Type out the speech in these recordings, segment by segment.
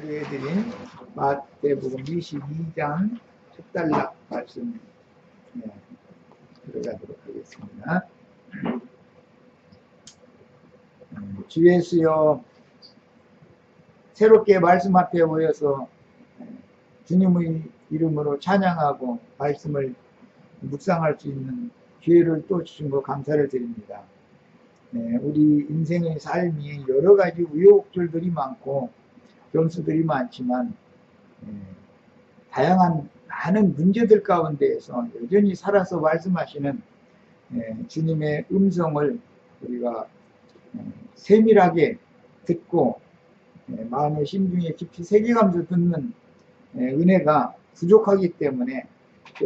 자료해드린 마태복음 22장 첫 단락 말씀 들어가도록 하겠습니다. 주 예수여, 새롭게 말씀 앞에 모여서 주님의 이름으로 찬양하고 말씀을 묵상할 수 있는 기회를 또 주신 것 감사를 드립니다. 우리 인생의 삶이 여러 가지 우여곡절들이 많고 변수들이 많지만 다양한 많은 문제들 가운데에서 여전히 살아서 말씀하시는 주님의 음성을 우리가 세밀하게 듣고 마음의 심중에 깊이 새겨가면서 듣는 은혜가 부족하기 때문에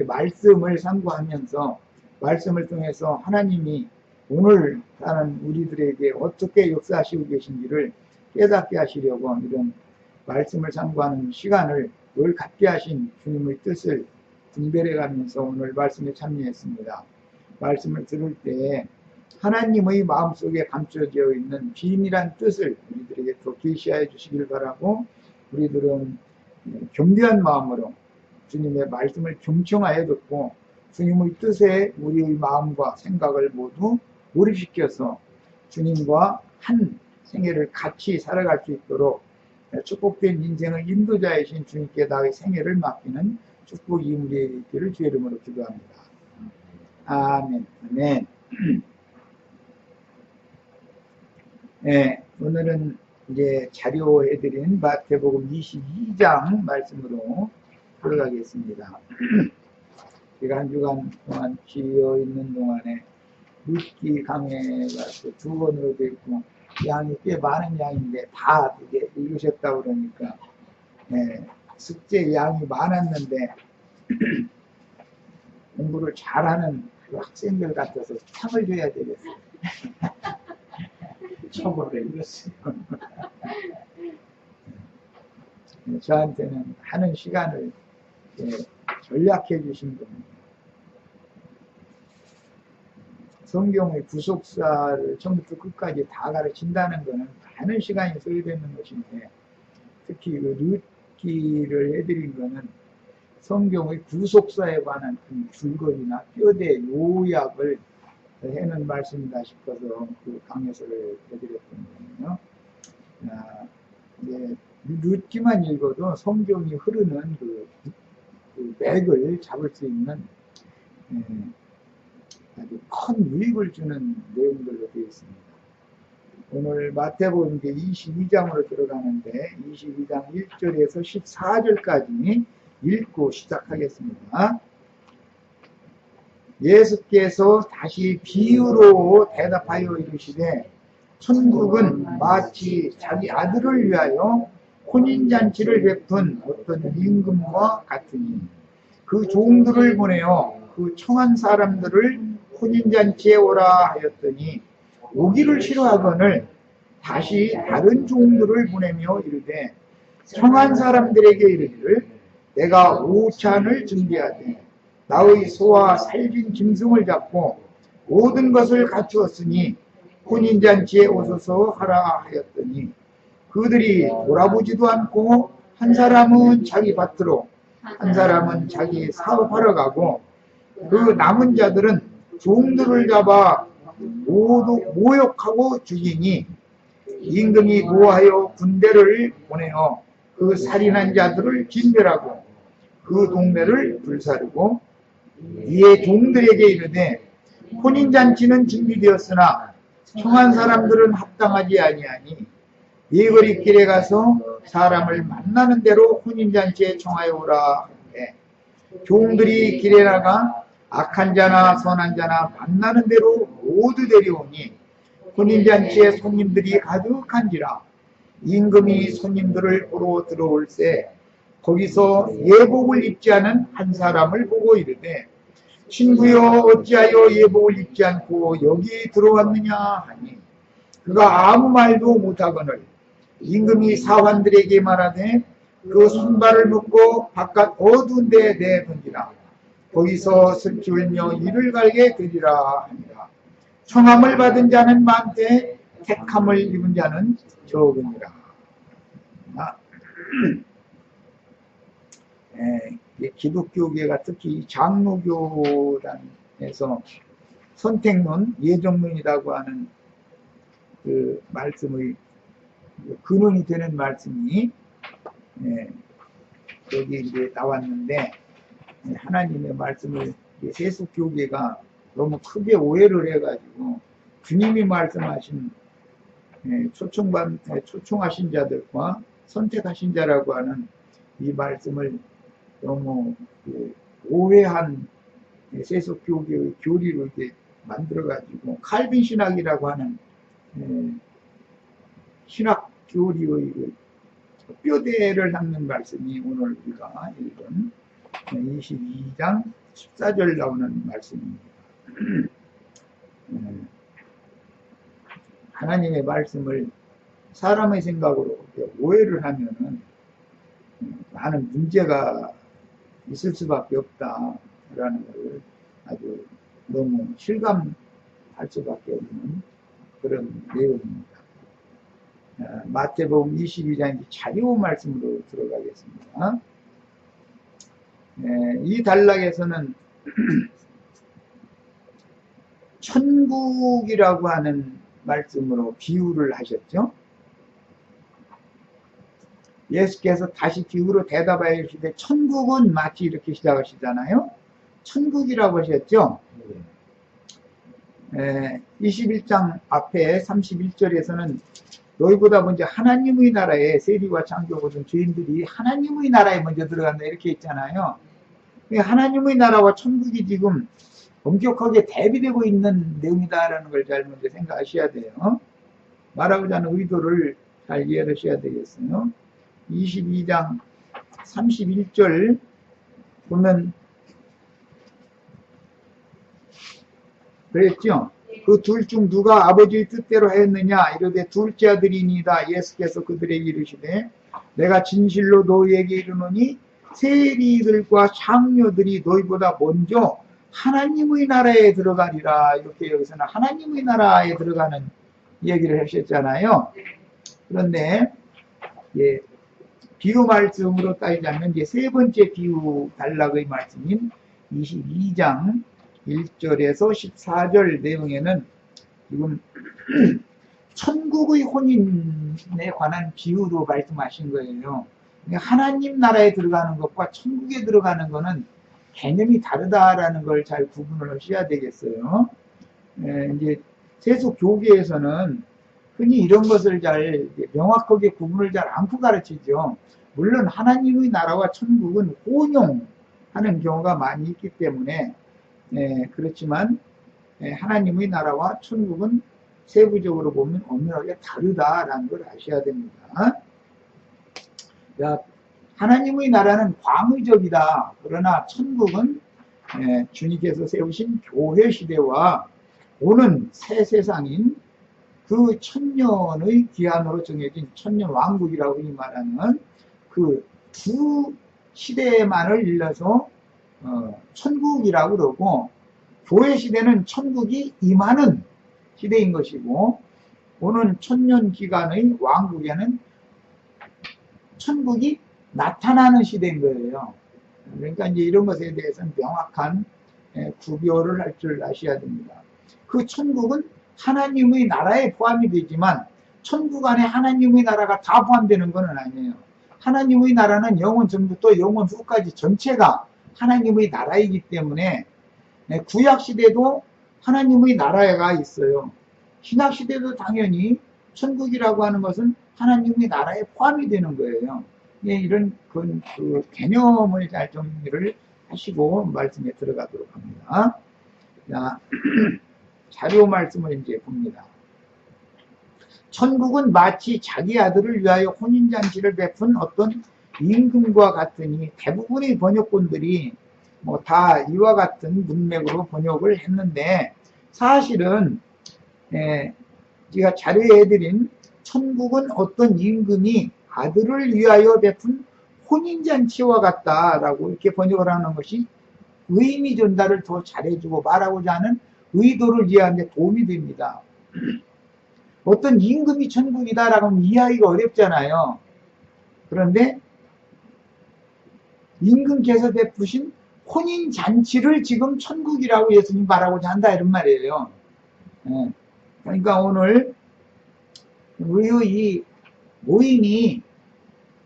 말씀을 상고하면서 말씀을 통해서 하나님이 오늘 사는 우리들에게 어떻게 역사하시고 계신지를 깨닫게 하시려고 이런 말씀을 상고하는 시간을 늘 갖게 하신 주님의 뜻을 분별해 가면서 오늘 말씀에 참여했습니다. 말씀을 들을 때 하나님의 마음속에 감춰져 있는 비밀한 뜻을 우리들에게 더 계시하여 주시길 바라고, 우리들은 겸비한 마음으로 주님의 말씀을 경청하여 듣고 주님의 뜻에 우리의 마음과 생각을 모두 몰입시켜서 주님과 한 생애를 같이 살아갈 수 있도록 축복된 인생의 인도자이신 주님께 나의 생애를 맡기는 축복 이물이 있기를 주의 이름으로 기도합니다. 아멘. 아멘. 오늘은 이제 자료해드린 마태복음 22장 말씀으로 들어가겠습니다. 제가 한 주간 동안 쉬어 있는 동안에 룻기 강해가 2권으로 되어 있고 양이 꽤 많은 양인데 다 이게 읽으셨다고 그러니까 숙제 양이 많았는데 공부를 잘하는 그 학생들 같아서 상을 줘야 되겠어요. 처음으로 읽었어요. 저한테는 하는 시간을 전략해 주신 분입니다. 성경의 구속사를 처음부터 끝까지 다 가르친다는 것은 많은 시간이 소요되는 것인데, 특히 그 룻기를 해드린 것은 성경의 구속사에 관한 그 줄거리나 뼈대 요약을 해놓은 말씀이다 싶어서 그 강해설을 해드렸던 거예요. 룻기만 읽어도 성경이 흐르는 그 맥을 잡을 수 있는 아주 큰 유익을 주는 내용들로 되어 있습니다. 오늘 마태복음 22장으로 들어가는데 22장 1절에서 14절까지 읽고 시작하겠습니다. 예수께서 다시 비유로 대답하여 이르시되, 천국은 마치 자기 아들을 위하여 혼인잔치를 베푼 어떤 임금과 같으니, 그 종들을 보내어 그 청한 사람들을 혼인잔치에 오라 하였더니 오기를 싫어하거늘 다시 다른 종들을 보내며 이르되, 청한 사람들에게 이르기를 내가 오찬을 준비하되 나의 소와 살진 짐승을 잡고 모든 것을 갖추었으니 혼인잔치에 오소서 하라 하였더니, 그들이 돌아보지도 않고 한 사람은 자기 밭으로 한 사람은 자기 사업하러 가고, 그 남은 자들은 종들을 잡아 모욕하고 죽이니, 임금이 노하여 군대를 보내어 그 살인한 자들을 진멸하고 그 동네를 불사르고, 이에 종들에게 이르되 혼인잔치는 준비되었으나 청한 사람들은 합당하지 아니하니, 예거리 길에 가서 사람을 만나는 대로 혼인잔치에 청하여 오라 하되, 종들이 길에 나가 악한 자나 선한 자나 만나는 대로 모두 데려오니 혼인잔치에 손님들이 가득한지라, 임금이 손님들을 보러 들어올세 거기서 예복을 입지 않은 한 사람을 보고 이르되, 친구여 어찌하여 예복을 입지 않고 여기 들어왔느냐 하니, 그가 아무 말도 못하거늘 임금이 사환들에게 말하되 그 손발을 묶고 바깥 어두운 데 내던지라, 거기서 슬피 울며 이를 갈게 되리라 하니라. 청함을 받은 자는 많되 택함을 입은 자는 적으니라. 기독교계가 특히 장로교단에서 선택론, 예정론이라고 하는 그 말씀의 근원이 되는 말씀이 여기 이제 나왔는데, 하나님의 말씀을 세속교계가 너무 크게 오해를 해가지고 주님이 말씀하신 초청하신 자들과 선택하신 자라고 하는 이 말씀을 너무 오해한 세속교계의 교리로 이렇게 만들어가지고 칼빈 신학이라고 하는 신학 교리의 뼈대를 닦는 말씀이 오늘 우리가 읽은 22장 14절 나오는 말씀입니다. 하나님의 말씀을 사람의 생각으로 오해를 하면은 많은 문제가 있을 수밖에 없다라는 것을 아주 너무 실감할 수밖에 없는 그런 내용입니다. 마태복음 22장 자료 말씀으로 들어가겠습니다. 이 단락에서는 천국이라고 하는 말씀으로 비유를 하셨죠. 예수께서 다시 비유로 대답하여 주시되 천국은 마치 이렇게 시작하시잖아요. 천국이라고 하셨죠. 21장 앞에 31절에서는 너희보다 먼저 하나님의 나라에 세리와 창조 모든 죄인들이 하나님의 나라에 먼저 들어간다 이렇게 했잖아요. 하나님의 나라와 천국이 지금 엄격하게 대비되고 있는 내용이다라는 걸 잘 먼저 생각하셔야 돼요. 말하고자 하는 의도를 잘 이해하셔야 되겠어요. 22장 31절 보면 그랬죠. 그 둘 중 누가 아버지의 뜻대로 하였느냐 이르되 둘째 아들이니이다. 예수께서 그들에게 이르시되 내가 진실로 너희에게 이르노니 세리들과 장로들이 너희보다 먼저 하나님의 나라에 들어가리라. 이렇게 여기서는 하나님의 나라에 들어가는 얘기를 하셨잖아요. 그런데 비유 말씀으로 따지자면 이제 세 번째 비유 단락의 말씀인 22장 1절에서 14절 내용에는 지금 천국의 혼인에 관한 비유로 말씀하신 거예요. 하나님 나라에 들어가는 것과 천국에 들어가는 것은 개념이 다르다라는 걸 잘 구분을 하셔야 되겠어요. 이제 세속 교계에서는 흔히 이런 것을 잘 명확하게 구분을 잘 않고 가르치죠. 물론 하나님의 나라와 천국은 혼용하는 경우가 많이 있기 때문에 그렇지만 하나님의 나라와 천국은 세부적으로 보면 엄밀하게 다르다라는 걸 아셔야 됩니다. 하나님의 나라는 광의적이다. 그러나 천국은 주님께서 세우신 교회 시대와 오는 새 세상인 그 천년의 기한으로 정해진 천년 왕국이라고 이 말하는 그 두 시대만을 일러서 천국이라고 그러고, 교회 시대는 천국이 임하는 시대인 것이고, 오는 천년 기간의 왕국에는 천국이 나타나는 시대인 거예요. 그러니까 이제 이런 것에 대해서는 명확한 구별을 할 줄 아셔야 됩니다. 그 천국은 하나님의 나라에 포함이 되지만 천국 안에 하나님의 나라가 다 포함되는 것은 아니에요. 하나님의 나라는 영원 전부터 영원 후까지 전체가 하나님의 나라이기 때문에 구약 시대도 하나님의 나라가 있어요. 신약 시대도 당연히 천국이라고 하는 것은 하나님의 나라에 포함이 되는 거예요. 이런 그 개념을 잘 정리를 하시고 말씀에 들어가도록 합니다. 자, 자료 말씀을 이제 봅니다. 천국은 마치 자기 아들을 위하여 혼인잔치를 베푼 어떤 임금과 같으니, 대부분의 번역본들이 뭐 다 이와 같은 문맥으로 번역을 했는데, 사실은 제가 자료해드린 천국은 어떤 임금이 아들을 위하여 베푼 혼인잔치와 같다라고 이렇게 번역을 하는 것이 의미 전달을 더 잘해주고 말하고자 하는 의도를 이해하는 데 도움이 됩니다. 어떤 임금이 천국이다라고 하면 이해하기가 어렵잖아요. 그런데 임금께서 베푸신 혼인잔치를 지금 천국이라고 예수님 말하고자 한다 이런 말이에요. 예. 그러니까 오늘 우리의 이 모임이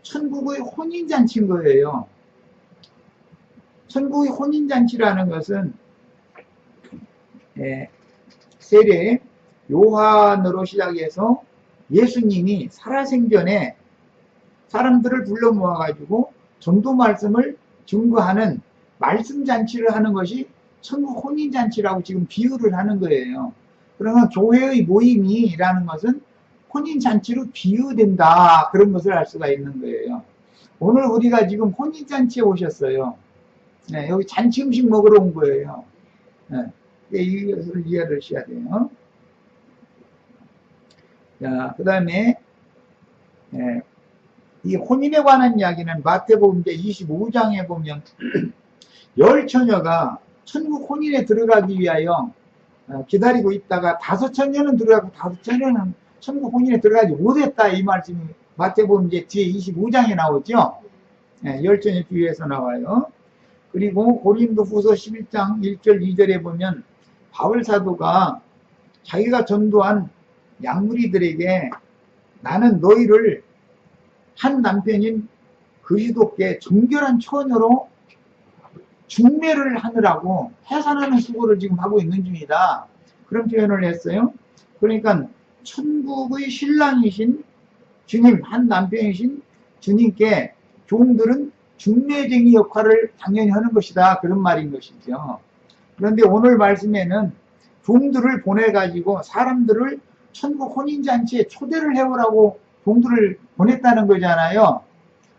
천국의 혼인잔치인 거예요. 천국의 혼인잔치라는 것은 세례 요한으로 시작해서 예수님이 살아생전에 사람들을 불러 모아가지고 전도 말씀을 증거하는 말씀잔치를 하는 것이 천국 혼인잔치라고 지금 비유를 하는 거예요. 그러면 교회의 모임이라는 것은 혼인잔치로 비유된다, 그런 것을 알 수가 있는 거예요. 오늘 우리가 지금 혼인잔치에 오셨어요. 네, 여기 잔치 음식 먹으러 온 거예요. 네, 이것을 이해를 하셔야 돼요. 자, 그 다음에 이 혼인에 관한 이야기는 마태복음 25장에 보면 10처녀가 천국 혼인에 들어가기 위하여 기다리고 있다가 5처녀는 들어가고 5처녀는 천국 혼인에 들어가지 못했다, 이 말씀이 마태복음 뒤에 25장에 나오죠. 10처녀 뒤에서 나와요. 그리고 고린도후서 11장 1절 2절에 보면 바울 사도가 자기가 전도한 양무리들에게 나는 너희를 한 남편인 그리스도께 정결한 처녀로 중매를 하느라고 해산하는 수고를 지금 하고 있는 중이다, 그런 표현을 했어요. 그러니까 천국의 신랑이신 주님, 한 남편이신 주님께 종들은 중매쟁이 역할을 당연히 하는 것이다, 그런 말인 것이죠. 그런데 오늘 말씀에는 종들을 보내가지고 사람들을 천국 혼인잔치에 초대를 해오라고 종들을 보냈다는 거잖아요.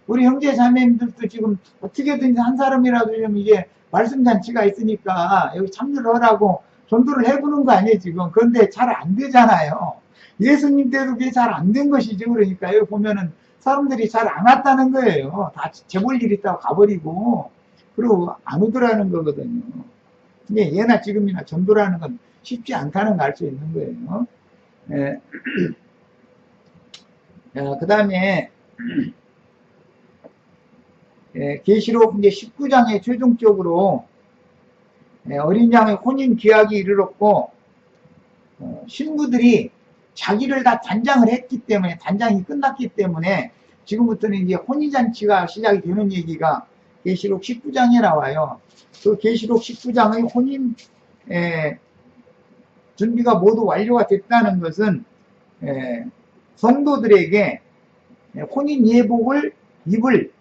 우리 형제 자매님들도 지금 어떻게든지 한 사람이라도 좀 이게 말씀잔치가 있으니까 여기 참여를 하라고 전도를 해보는 거 아니에요 지금. 그런데 잘 안 되잖아요. 예수님 때도 그게 잘 안 된 것이죠. 그러니까 여기 보면은 사람들이 잘 안 왔다는 거예요. 다 재볼 일 있다고 가버리고 그리고 안 오더라는 거거든요. 근데 예나 지금이나 전도라는 건 쉽지 않다는 걸 알 수 있는 거예요. 그 다음에 계시록 이제 19장에 최종적으로 어린 양의 혼인 기약이 이르렀고 신부들이 자기를 다 단장을 했기 때문에, 단장이 끝났기 때문에 지금부터는 이제 혼인잔치가 시작이 되는 얘기가 계시록 19장에 나와요. 그 계시록 19장의 혼인 준비가 모두 완료가 됐다는 것은 성도들에게 혼인 예복을 입을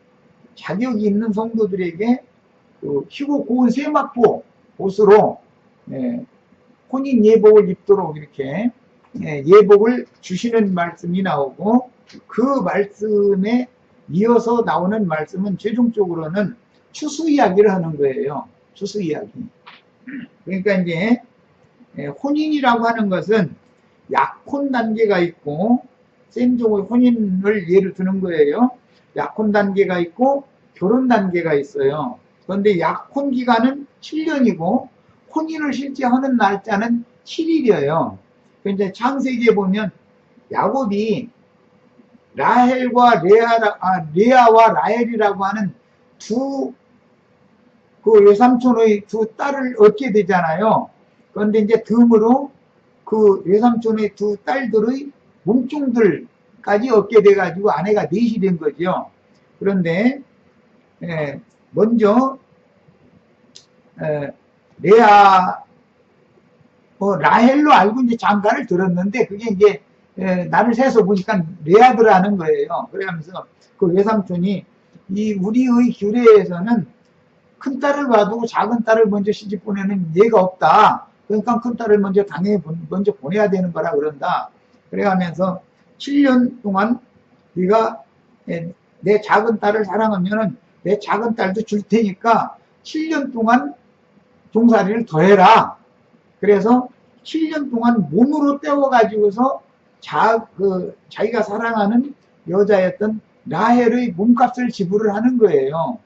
자격이 있는 성도들에게 그 희고 고운 세마포 옷으로 혼인 예복을 입도록 이렇게 예복을 주시는 말씀이 나오고, 그 말씀에 이어서 나오는 말씀은 최종적으로는 추수 이야기를 하는 거예요. 추수 이야기. 그러니까 이제 혼인이라고 하는 것은 약혼 단계가 있고, 쌤종의 혼인을 예를 드는 거예요. 약혼 단계가 있고 결혼 단계가 있어요. 그런데 약혼 기간은 7년이고 혼인을 실제 하는 날짜는 7일이에요. 이제 창세기에 보면 야곱이 라헬과 레아와 라헬이라고 하는 그 외삼촌의 두 딸을 얻게 되잖아요. 그런데 이제 덤으로 그 외삼촌의 두 딸들의 몸종들까지 얻게 돼가지고 아내가 넷이 된 거죠. 그런데 먼저 레아 라헬로 알고 이제 장가를 들었는데 그게 이제 나를 세서 보니까 레아더라는 거예요. 그러면서 그 외삼촌이 이 우리의 규례에서는 큰 딸을 놔두고 작은 딸을 먼저 시집 보내는 예가 없다. 그러니까 큰 딸을 당연히 먼저 보내야 되는 거라 그런다. 그래가면서 7년 동안 네가 내 작은 딸을 사랑하면은 내 작은 딸도 줄 테니까 7년 동안 종살이를 더 해라. 그래서 7년 동안 몸으로 때워가지고서 자기가 사랑하는 여자였던 라헬의 몸값을 지불을 하는 거예요.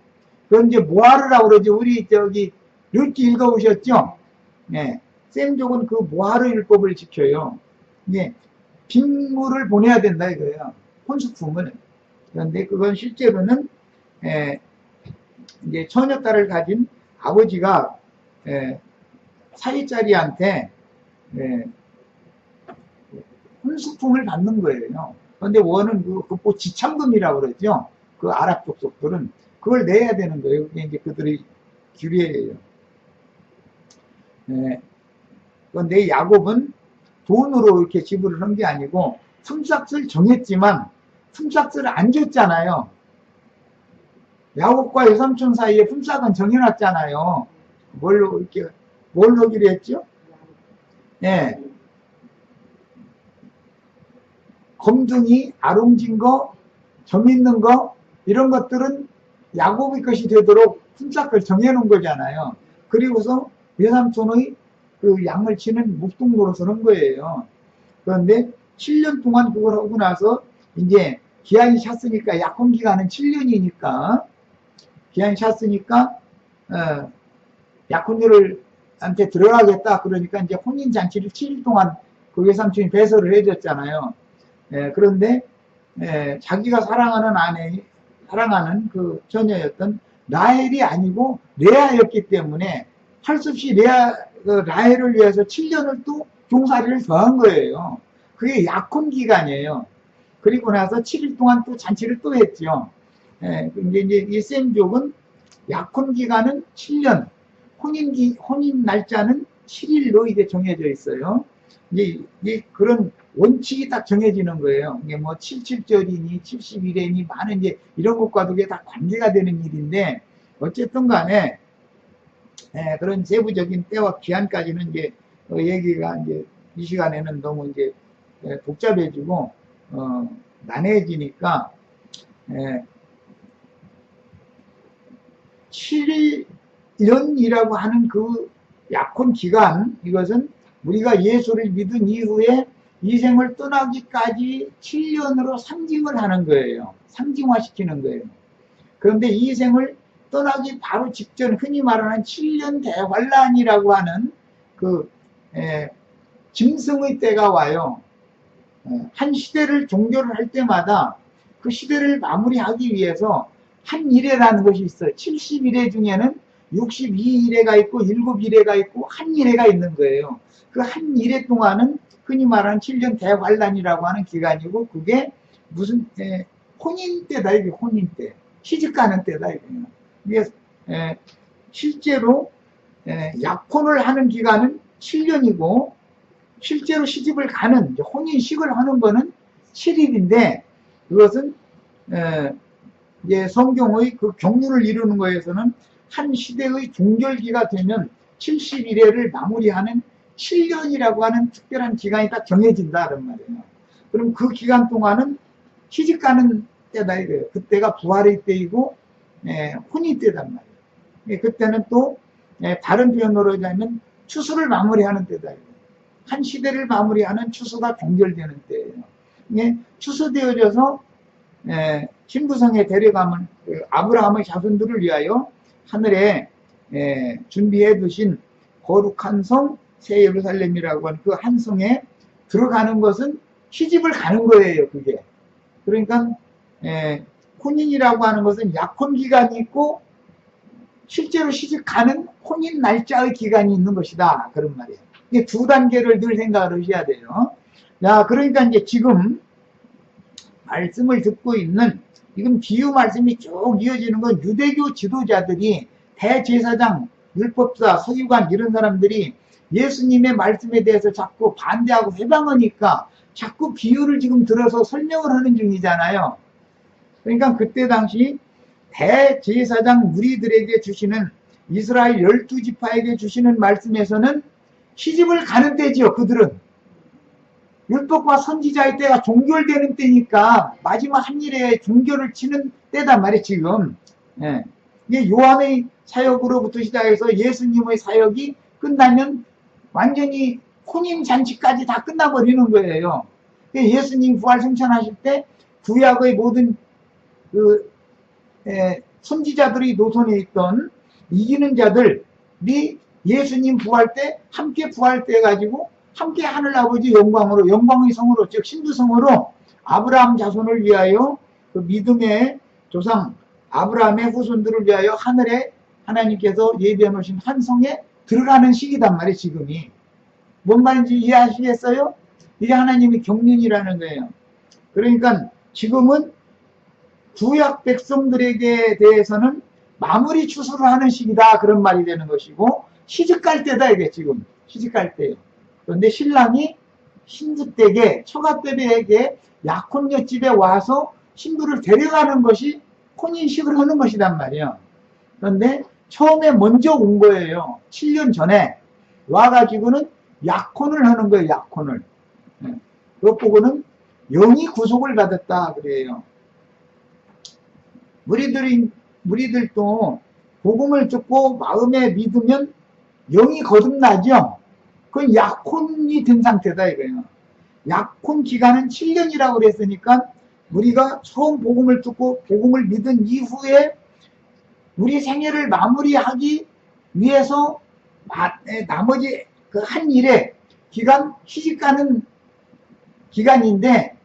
그건 이제 모하르라고 그러죠. 우리 룻기 읽어보셨죠? 네. 셈족은 그 모하르 율법을 지켜요. 네. 빗물을 보내야 된다 이거예요. 혼수품을. 그런데 그건 실제로는 이제 처녀딸을 가진 아버지가 사위짜리한테 혼수품을 받는 거예요. 그런데 원은 그뭐 지참금이라고 그러죠. 그 아랍 족속들은 그걸 내야 되는 거예요. 그게 이제 그들의 규례예요. 그런데 야곱은 돈으로 이렇게 지불을 한 게 아니고 품삯을 정했지만 품삯을 안 줬잖아요. 야곱과 외삼촌 사이에 품삯은 정해놨잖아요. 뭘 하기로 했죠? 예. 검둥이, 아롱진 거, 점 있는 거, 이런 것들은 야곱의 것이 되도록 품삯을 정해놓은 거잖아요. 그리고서 외삼촌의 그 양을 치는 묵동 노릇을 한 거예요. 그런데 7년 동안 그걸 하고 나서 이제 기한이 찼으니까, 약혼 기간은 7년이니까, 기한이 찼으니까, 약혼녀한테 들어가겠다. 그러니까 이제 혼인잔치를 7일 동안 그 외삼촌이 배설을 해줬잖아요. 그런데, 자기가 사랑하는 그 처녀였던 라헬이 아니고 레아였기 때문에 할 수 없이 라헬을 위해서 7년을 또 종살이를 더한 거예요. 그게 약혼 기간이에요. 그리고 나서 7일 동안 또 잔치를 또 했죠. 근데 이제 이 셈족은 약혼 기간은 7년, 혼인 날짜는 7일로 이게 정해져 있어요. 이제 그런 원칙이 딱 정해지는 거예요. 이게 뭐 77절이니 70일이니 많은 이제 이런 것과도 이게 다 관계가 되는 일인데, 어쨌든 간에, 그런 세부적인 때와 기한까지는 이제, 얘기가 이제 이 시간에는 너무 이제 복잡해지고, 난해지니까, 7년이라고 하는 그 약혼 기간, 이것은 우리가 예수를 믿은 이후에 이 생을 떠나기까지 7년으로 상징을 하는 거예요. 상징화시키는 거예요. 그런데 이 생을 떠나기 바로 직전, 흔히 말하는 7년 대환란이라고 하는 그 짐승의 때가 와요. 한 시대를 종교를 할 때마다 그 시대를 마무리하기 위해서 한 일회라는 것이 있어요. 70일회 중에는 62일회가 있고 7일회가 있고 한 일회가 있는 거예요. 그 한 일회 동안은 흔히 말하는 7년 대환란이라고 하는 기간이고, 그게 무슨 혼인 때다, 이게 혼인 때, 시집 가는 때다, 이게 실제로 약혼을 하는 기간은 7년이고 실제로 시집을 가는, 혼인식을 하는 거는 7일인데, 그것은 이제 성경의 그 경륜을 이루는 거에서는 한 시대의 종결기가 되면 70일회를 마무리하는 7년이라고 하는 특별한 기간이 딱 정해진다, 그런 말이에요. 그럼 그 기간 동안은 시집 가는 때다, 이거예요. 그때가 부활의 때이고, 혼인 때단 말이에요. 그때는 또, 다른 표현으로 하자면 추수를 마무리하는 때다, 이거예요. 한 시대를 마무리하는 추수가 종결되는 때예요. 추수되어져서, 신부성에 데려가면, 아브라함의 자손들을 위하여 하늘에, 준비해 두신 거룩한 성, 새 예루살렘이라고 하는 그 한 성에 들어가는 것은 시집을 가는 거예요, 그게. 그러니까, 혼인이라고 하는 것은 약혼 기간이 있고, 실제로 시집 가는 혼인 날짜의 기간이 있는 것이다, 그런 말이에요. 이게 두 단계를 늘 생각을 하셔야 돼요. 자, 그러니까 이제 지금 말씀을 듣고 있는, 지금 비유 말씀이 쭉 이어지는 건 유대교 지도자들이, 대제사장, 율법사, 서기관 이런 사람들이 예수님의 말씀에 대해서 자꾸 반대하고 회방하니까 자꾸 비유를 지금 들어서 설명을 하는 중이잖아요. 그러니까 그때 당시 대제사장 무리들에게 주시는, 이스라엘 12지파에게 주시는 말씀에서는 시집을 가는 때지요, 그들은. 율법과 선지자의 때가 종결되는 때니까 마지막 한 일에 종결을 치는 때단 말이에요, 지금. 이게 요한의 사역으로부터 시작해서 예수님의 사역이 끝나면 완전히 혼인잔치까지 다 끝나버리는 거예요. 예수님 부활 승천하실 때 구약의 모든 그 선지자들이 노선에 있던 이기는 자들이 예수님 부활 때 함께 부활돼 가지고 함께 하늘아버지 영광으로, 영광의 성으로, 즉 신부성으로 아브라함 자손을 위하여 그 믿음의 조상 아브라함의 후손들을 위하여 하늘에 하나님께서 예비해 놓으신 한 성에 들어가는 시기단 말이에요. 지금이 뭔 말인지 이해하시겠어요? 이게 하나님의 경륜이라는 거예요. 그러니까 지금은 구약 백성들에게 대해서는 마무리 추수를 하는 시기다, 그런 말이 되는 것이고, 시집갈 때다, 이게 지금 시집갈 때예요. 그런데 신랑이 신주댁에, 처가댁에게 약혼녀 집에 와서 신부를 데려가는 것이 혼인식을 하는 것이란 말이에요. 그런데 처음에 먼저 온 거예요. 7년 전에 와가지고는 약혼을 하는 거예요. 약혼을. 그것 보고는 영이 구속을 받았다 그래요. 무리들도 복음을 듣고 마음에 믿으면 영이 거듭나죠. 그건 약혼이 된 상태다 이거예요. 약혼 기간은 7년이라고 그랬으니까 우리가 처음 복음을 듣고 복음을 믿은 이후에 우리 생애를 마무리하기 위해서 나머지 그 한 일의 기간, 시집가는 기간인데,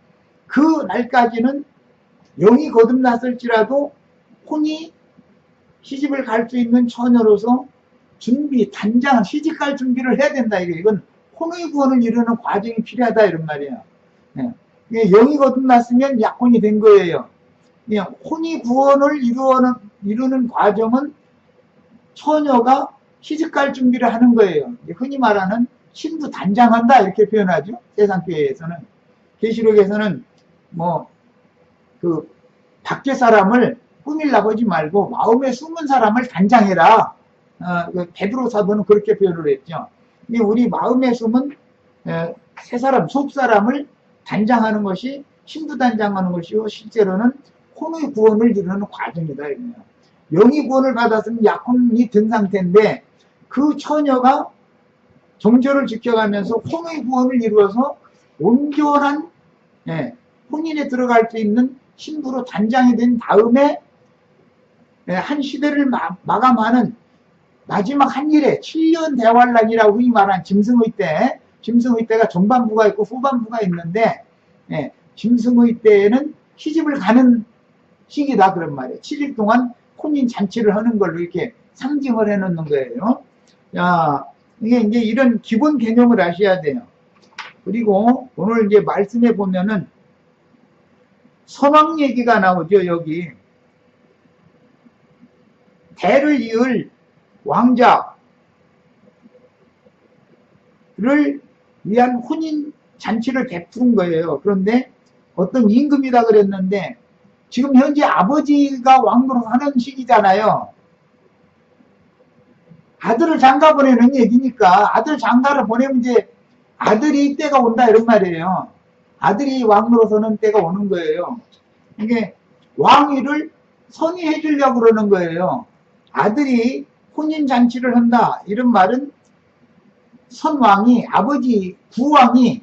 그 날까지는 영이 거듭났을지라도 혼이 시집을 갈 수 있는 처녀로서 준비, 단장, 시집갈 준비를 해야 된다. 이건 혼의 구원을 이루는 과정이 필요하다 이런 말이에요. 영이 거듭났으면 약혼이 된 거예요. 혼의 구원을 이루는 과정은 처녀가 시집갈 준비를 하는 거예요. 흔히 말하는 신부 단장한다 이렇게 표현하죠. 세상교회에서는. 계시록에서는 밖에 사람을 꾸밀라고 하지 말고 마음에 숨은 사람을 단장해라. 베드로 사도는 그렇게 표현을 했죠. 우리 마음에 숨은 새 사람, 속 사람을 단장하는 것이 신부 단장하는 것이고, 실제로는 혼의 구원을 이루는 과정이다. 영이 구원을 받았으면 약혼이 된 상태인데, 그 처녀가 정절을 지켜가면서 혼의 구원을 이루어서 온전한 혼인에 들어갈 수 있는 신부로 단장이 된 다음에 한 시대를 마감하는 마지막 한 일에 7년 대환란이라고 흔히 말하는 짐승의 때가 전반부가 있고 후반부가 있는데, 짐승의 때에는 시집을 가는 시기다 그런 말이에요. 7일 동안 혼인 잔치를 하는 걸로 이렇게 상징을 해놓는 거예요. 자, 이게 이제 이런 기본 개념을 아셔야 돼요. 그리고 오늘 이제 말씀해 보면은 선왕 얘기가 나오죠. 여기 대를 이을 왕자를 위한 혼인 잔치를 베푸는 거예요. 그런데 어떤 임금이다 그랬는데, 지금 현재 아버지가 왕으로 하는 시기잖아요. 아들을 장가 보내는 얘기니까 아들 장가를 보내면 이제 아들이 때가 온다 이런 말이에요. 아들이 왕으로 서는 때가 오는 거예요. 이게 왕위를 선의해 주려고 그러는 거예요. 아들이 혼인잔치를 한다 이런 말은 선왕이, 아버지 부왕이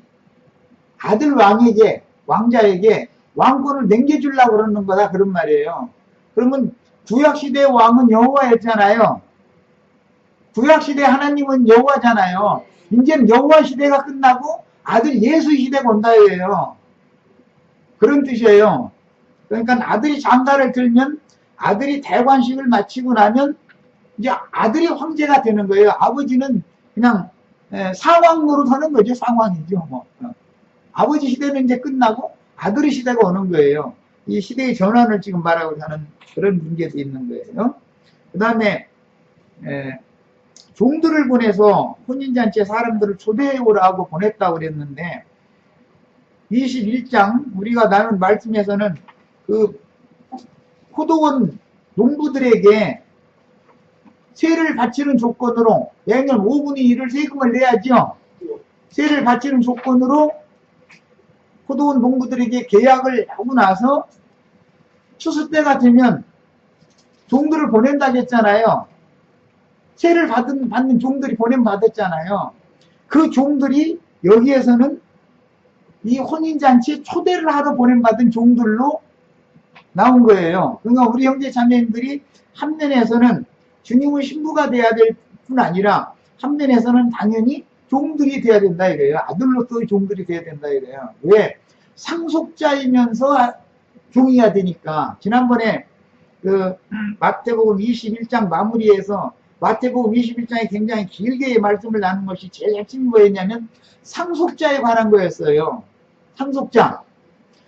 아들 왕에게, 왕자에게 왕권을 넘겨주려고 그러는 거다 그런 말이에요. 그러면 구약시대의 왕은 여호와였잖아요. 구약시대 하나님은 여호와잖아요. 이제는 여호와 시대가 끝나고 아들 예수 시대가 온다 이거예요. 그런 뜻이에요. 그러니까 아들이 장가를 들면, 아들이 대관식을 마치고 나면 이제 아들이 황제가 되는 거예요. 아버지는 그냥 상왕 노릇하는 거죠. 상왕이죠. 아버지 시대는 이제 끝나고 아들의 시대가 오는 거예요. 이 시대의 전환을 지금 말하고 하는 그런 문제도 있는 거예요. 그 다음에 종들을 보내서 혼인잔치에 사람들을 초대해 오라고 보냈다고 그랬는데, 21장 우리가 나눈 말씀에서는 그 포도원 농부들에게 세를 바치는 조건으로, 매년 5분의 1을 세금을 내야죠. 세를 바치는 조건으로 포도원 농부들에게 계약을 하고 나서 추수 때가 되면 종들을 보낸다고 했잖아요. 세를 받는 종들이 보냄받았잖아요. 그 종들이 여기에서는 이 혼인잔치에 초대를 하러 보냄받은 종들로 나온 거예요. 그러니까 우리 형제 자매님들이 한 면에서는 주님의 신부가 돼야 될 뿐 아니라 한 면에서는 당연히 종들이 돼야 된다 이거예요. 아들로서의 종들이 돼야 된다 이거예요. 왜? 상속자이면서 종이어야 되니까. 지난번에 그 마태복음 21장 마무리에서 마태복음 21장에 굉장히 길게 말씀을 나눈 것이 제일 핵심이 뭐였냐면 상속자에 관한 거였어요. 상속자.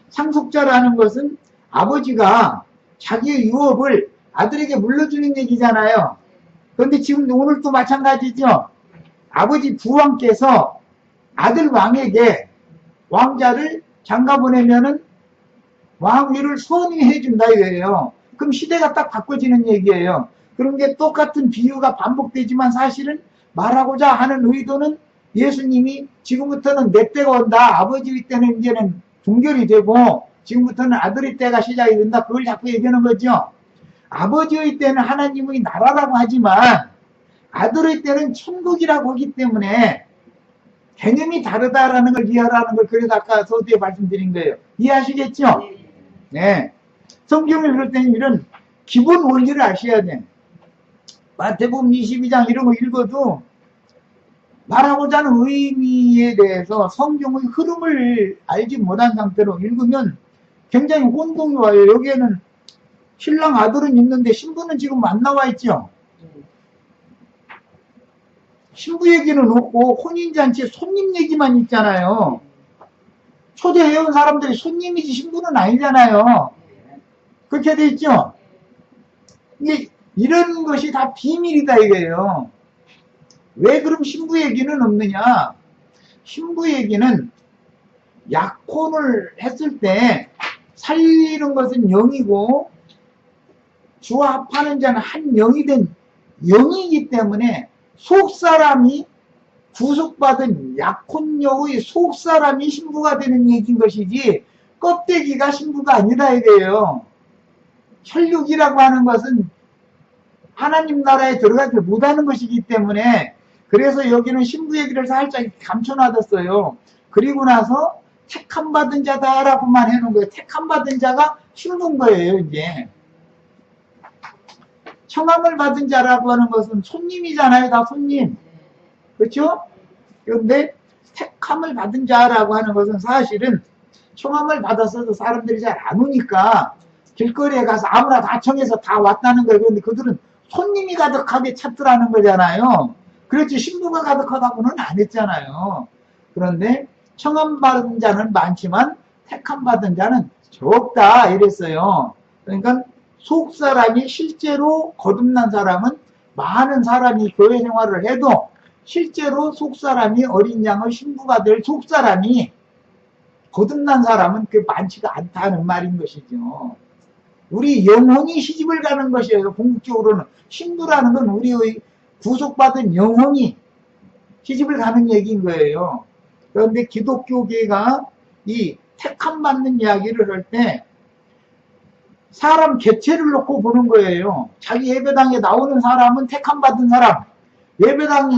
상속자라는 것은 아버지가 자기의 유업을 아들에게 물려주는 얘기잖아요. 그런데 지금 오늘도 마찬가지죠. 아버지 부왕께서 아들 왕에게 왕자를 장가 보내면은 왕위를 선위해 준다 이거예요. 그럼 시대가 딱 바꿔지는 얘기예요. 그런 게 똑같은 비유가 반복되지만 사실은 말하고자 하는 의도는 예수님이 지금부터는 내 때가 온다. 아버지의 때는 이제는 종결이 되고 지금부터는 아들의 때가 시작이 된다. 그걸 자꾸 얘기하는 거죠. 아버지의 때는 하나님의 나라라고 하지만 아들의 때는 천국이라고 하기 때문에 개념이 다르다라는 걸 이해하라는 걸 그래서 아까 서두에 말씀드린 거예요. 이해하시겠죠? 네. 성경을 읽을 때는 이런 기본 원리를 아셔야 돼. 마태복음 22장 이런 거 읽어도 말하고자 하는 의미에 대해서 성경의 흐름을 알지 못한 상태로 읽으면 굉장히 혼동이 와요. 여기에는 신랑 아들은 있는데 신부는 지금 안 나와 있죠. 신부 얘기는 없고 혼인잔치에 손님 얘기만 있잖아요. 초대해온 사람들이 손님이지 신부는 아니잖아요. 그렇게 돼 있죠. 이게 이런 것이 다 비밀이다 이거예요. 왜 그럼 신부 얘기는 없느냐? 신부 얘기는 약혼을 했을 때 살리는 것은 영이고 주와 합하는 자는 한 영이 된 영이기 때문에 속사람이 구속받은 약혼녀의 속사람이 신부가 되는 얘기인 것이지 껍데기가 신부가 아니다 이거예요. 혈육이라고 하는 것은 하나님 나라에 들어가지 못하는 것이기 때문에 그래서 여기는 신부 얘기를 살짝 감춰놔뒀어요. 그리고 나서 택함 받은 자다라고만 해놓은 거예요. 택함 받은 자가 신부인 거예요. 이제 청함을 받은 자라고 하는 것은 손님이잖아요. 다 손님. 그렇죠? 그런데 택함을 받은 자라고 하는 것은 사실은 청함을 받았어도 사람들이 잘 안 오니까 길거리에 가서 아무나 다 청해서 다 왔다는 거예요. 그런데 그들은 손님이 가득하게 찾더라는 거잖아요. 그렇지 신부가 가득하다고는 안 했잖아요. 그런데 청함 받은 자는 많지만 택함 받은 자는 적다 이랬어요. 그러니까 속사람이 실제로 거듭난 사람은 많은 사람이 교회 생활을 해도 실제로 속사람이 어린 양의 신부가 될 속사람이 거듭난 사람은 그 많지가 않다는 말인 것이죠. 우리 영혼이 시집을 가는 것이에요. 궁극적으로는 신부라는 건 우리의 구속받은 영혼이 시집을 가는 얘기인 거예요. 그런데 기독교계가 이 택함 받는 이야기를 할 때 사람 개체를 놓고 보는 거예요. 자기 예배당에 나오는 사람은 택함 받은 사람,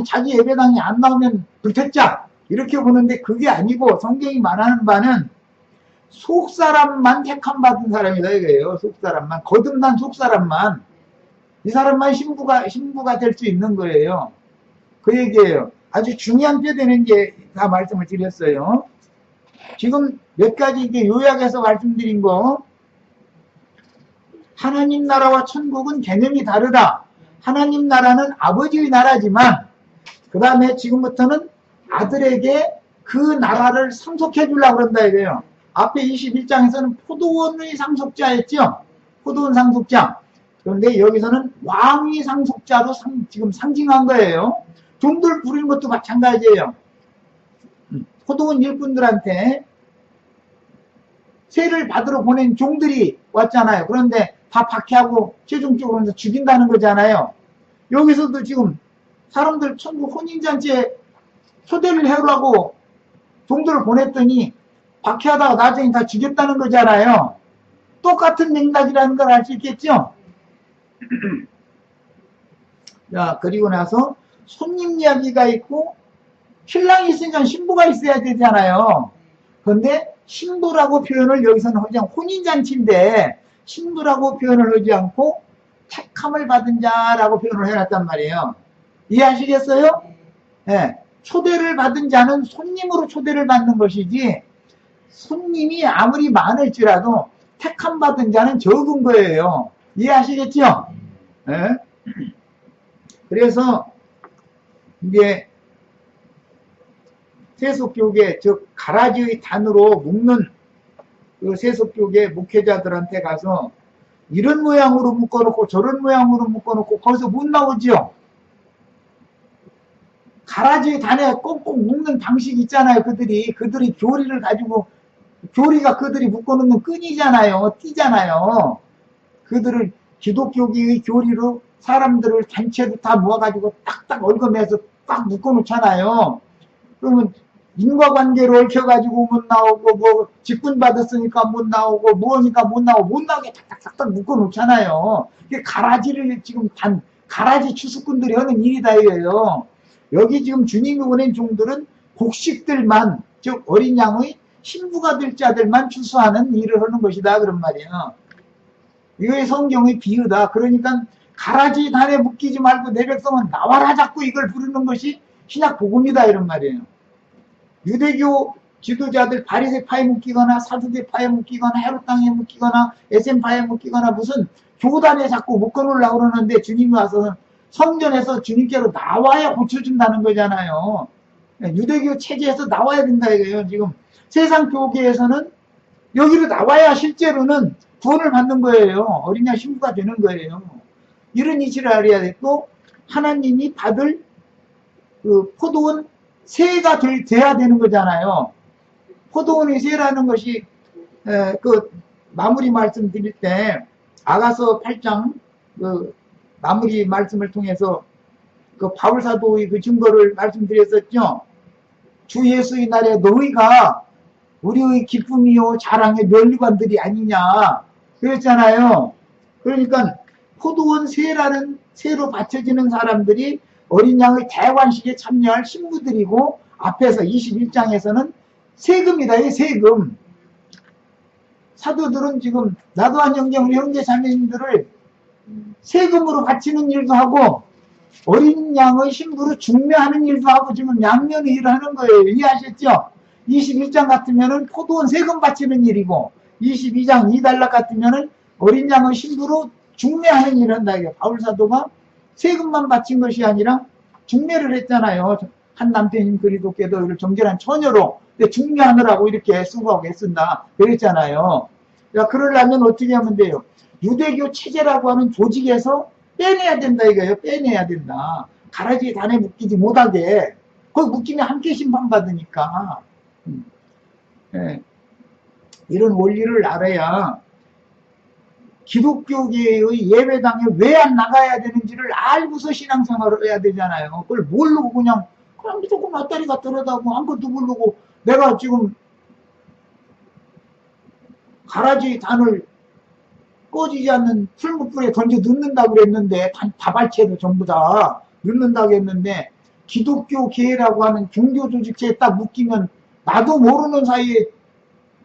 자기 예배당이 안 나오면 불택자 이렇게 보는데 그게 아니고 성경이 말하는 바는 속사람만 택함 받은 사람이다 이거예요. 속사람만, 거듭난 속사람만, 이 사람만 신부가 될 수 있는 거예요. 그 얘기예요. 아주 중요한 뼈 되는 게 다 말씀을 드렸어요. 지금 몇 가지 이게 요약해서 말씀드린 거, 하나님 나라와 천국은 개념이 다르다. 하나님 나라는 아버지의 나라지만 그 다음에 지금부터는 아들에게 그 나라를 상속해 주려고 그런다 이거예요. 앞에 21장에서는 포도원의 상속자였죠. 포도원 상속자. 그런데 여기서는 왕위 상속자로 지금 상징한 거예요. 종들 부리는 것도 마찬가지예요. 포도원 일꾼들한테 세를 받으러 보낸 종들이 왔잖아요. 그런데 다 박해하고 최종적으로 죽인다는 거잖아요. 여기서도 지금 사람들 천국 혼인잔치에 초대를 해오라고 종들을 보냈더니 박해하다가 나중에 다 죽였다는 거잖아요. 똑같은 맥락이라는 걸 알 수 있겠죠? 자, 그리고 나서 손님 이야기가 있고 신랑이 있으니까 신부가 있어야 되잖아요. 그런데 신부라고 표현을 여기서는 하지 않고 혼인잔치인데 신부라고 표현을 하지 않고 택함을 받은 자라고 표현을 해놨단 말이에요. 이해하시겠어요? 네. 초대를 받은 자는 손님으로 초대를 받는 것이지 손님이 아무리 많을지라도 택함 받은 자는 적은 거예요. 이해하시겠죠? 예? 그래서 이제 세속교계, 즉 가라지의 단으로 묶는 그 세속교계 목회자들한테 가서 이런 모양으로 묶어놓고 저런 모양으로 묶어놓고 거기서 못 나오죠. 가라지의 단에 꽁꽁 묶는 방식 있잖아요. 그들이 교리를 가지고, 교리가 그들이 묶어놓는 끈이잖아요. 띠잖아요. 그들을 기독교계의 교리로 사람들을 단체로 다 모아가지고 딱딱 얽어매서 딱 묶어놓잖아요. 그러면 인과관계로 얽혀가지고 못 나오고, 뭐 직분 받았으니까 못 나오고, 뭐니까 못 나오게 딱딱딱딱 묶어놓잖아요. 이게 가라지를 지금 가라지 추수꾼들이 하는 일이다 이거예요. 여기 지금 주님이 보낸 종들은 곡식들만, 즉 어린 양의 신부가 될 자들만 추수하는 일을 하는 것이다 그런 말이에요. 이거의 성경의 비유다. 그러니까 가라지 단에 묶이지 말고 내 백성은 나와라 자꾸 이걸 부르는 것이 신약 복음이다 이런 말이에요. 유대교 지도자들 바리새파에 묶이거나 사두개파에 묶이거나 헤롯 땅에 묶이거나 에센파에 묶이거나 무슨 교단에 자꾸 묶어놓으려고 그러는데 주님이 와서 성전에서 주님께로 나와야 고쳐준다는 거잖아요. 유대교 체제에서 나와야 된다 이거예요. 지금 세상 교계에서는 여기로 나와야 실제로는 구원을 받는 거예요. 어린 양 신부가 되는 거예요. 이런 이치를 알아야 돼. 또 하나님이 받을 그 포도원 세가 돼야 되는 거잖아요. 포도원의 세라는 것이 그 마무리 말씀 드릴 때 아가서 8장 그 마무리 말씀을 통해서 그 바울 사도의 그 증거를 말씀드렸었죠. 주 예수의 날에 너희가 우리의 기쁨이요 자랑의 면류관들이 아니냐 그랬잖아요. 그러니까 포도원 세라는 세로 바쳐지는 사람들이 어린 양의 대관식에 참여할 신부들이고 앞에서 21장에서는 세금이다. 이 세금. 사도들은 지금 나도한 형제의 형제 자매님들을 세금으로 바치는 일도 하고 어린 양의 신부로 중매하는 일도 하고 지금 양면의 일을 하는 거예요. 이해하셨죠? 21장 같으면은 포도원 세금 바치는 일이고 22장 2달러 같으면은 어린 양의 신부로 중매하는 일을 한다. 바울 사도가 세금만 바친 것이 아니라 중매를 했잖아요. 한 남편인 그리스도께도 이를 정결한 처녀로 중매하느라고 이렇게 수고하고 애쓴다 그랬잖아요. 야, 그러려면 어떻게 하면 돼요? 유대교 체제라고 하는 조직에서 빼내야 된다 이거예요. 빼내야 된다. 가라지 단에 묶이지 못하게. 거기 묶이면 함께 심판받으니까. 네. 이런 원리를 알아야 기독교계의 예배당에 왜 안 나가야 되는지를 알고서 신앙생활을 해야 되잖아요. 그걸 모르고 그냥 무조건 왔다리 갔다리 하고 아무것도 모르고 내가 지금 가라지 단을 꺼지지 않는 풀무불에 던져 넣는다고 그랬는데 다발체도 전부 다 넣는다고 했는데 기독교계라고 하는 종교 조직체에 딱 묶이면 나도 모르는 사이에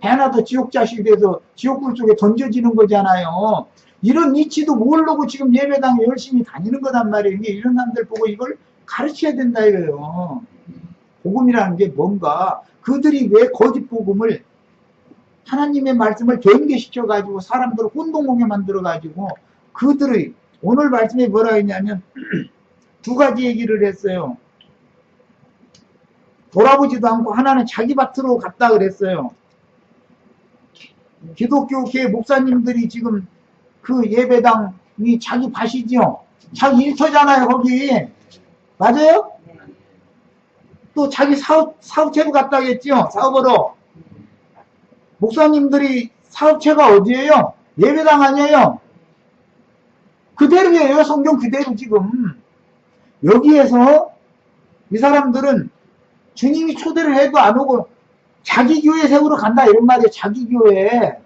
배나도 지옥 자식이 돼서 지옥불 쪽에 던져지는 거잖아요. 이런 이치도 모르고 지금 예배당에 열심히 다니는 거단 말이에요. 이런 사람들 보고 이걸 가르쳐야 된다 이거예요. 복음이라는 게 뭔가 그들이 왜 거짓 복음을 하나님의 말씀을 변개시켜가지고 사람들을 혼동하게 만들어가지고 그들의 오늘 말씀에 뭐라 했냐면 두 가지 얘기를 했어요. 돌아보지도 않고 하나는 자기 밭으로 갔다 그랬어요. 기독교계 목사님들이 지금 그 예배당이 자기 밭이죠. 자기 일터잖아요 거기. 맞아요? 또 자기 사업체로 갔다겠죠. 사업으로. 목사님들이 사업체가 어디예요? 예배당 아니에요? 그대로예요. 성경 그대로 지금. 여기에서 이 사람들은 주님이 초대를 해도 안 오고 자기 교회 세우러 간다 이런 말이에요. 자기 교회.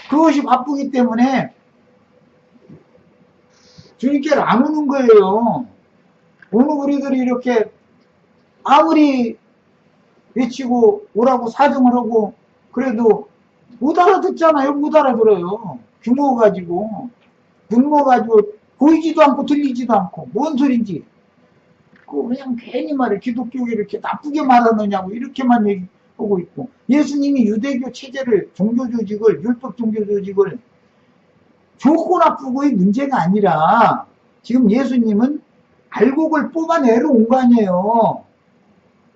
그것이 바쁘기 때문에 주님께로 안 오는 거예요. 오늘 우리들이 이렇게 아무리 외치고 오라고 사정을 하고 그래도 못 알아듣잖아요. 못 알아들어요. 규모 가지고 분모 가지고 보이지도 않고 들리지도 않고 뭔 소린지 그 그냥 괜히 말해 기독교에 이렇게 나쁘게 말하느냐고 이렇게만 하고 있고, 예수님이 유대교 체제를, 종교 조직을, 율법 종교 조직을 좋고 나쁘고의 문제가 아니라 지금 예수님은 알곡을 뽑아내러 온 거 아니에요.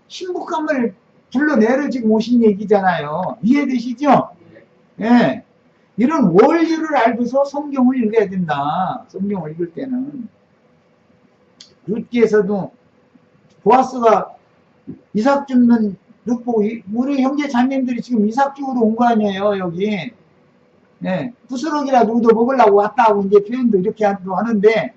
신부감을 불러내러 지금 오신 얘기잖아요. 이해되시죠? 예. 이런 원리를 알고서 성경을 읽어야 된다. 성경을 읽을 때는. 룻기에서도 보아스가 이삭 줍는 룻 보고, 우리 형제 자매들이 지금 이삭 주우러 온 거 아니에요, 여기. 예. 부스러기라도 얻어 먹으려고 왔다 하고 이제 표현도 이렇게 하는데,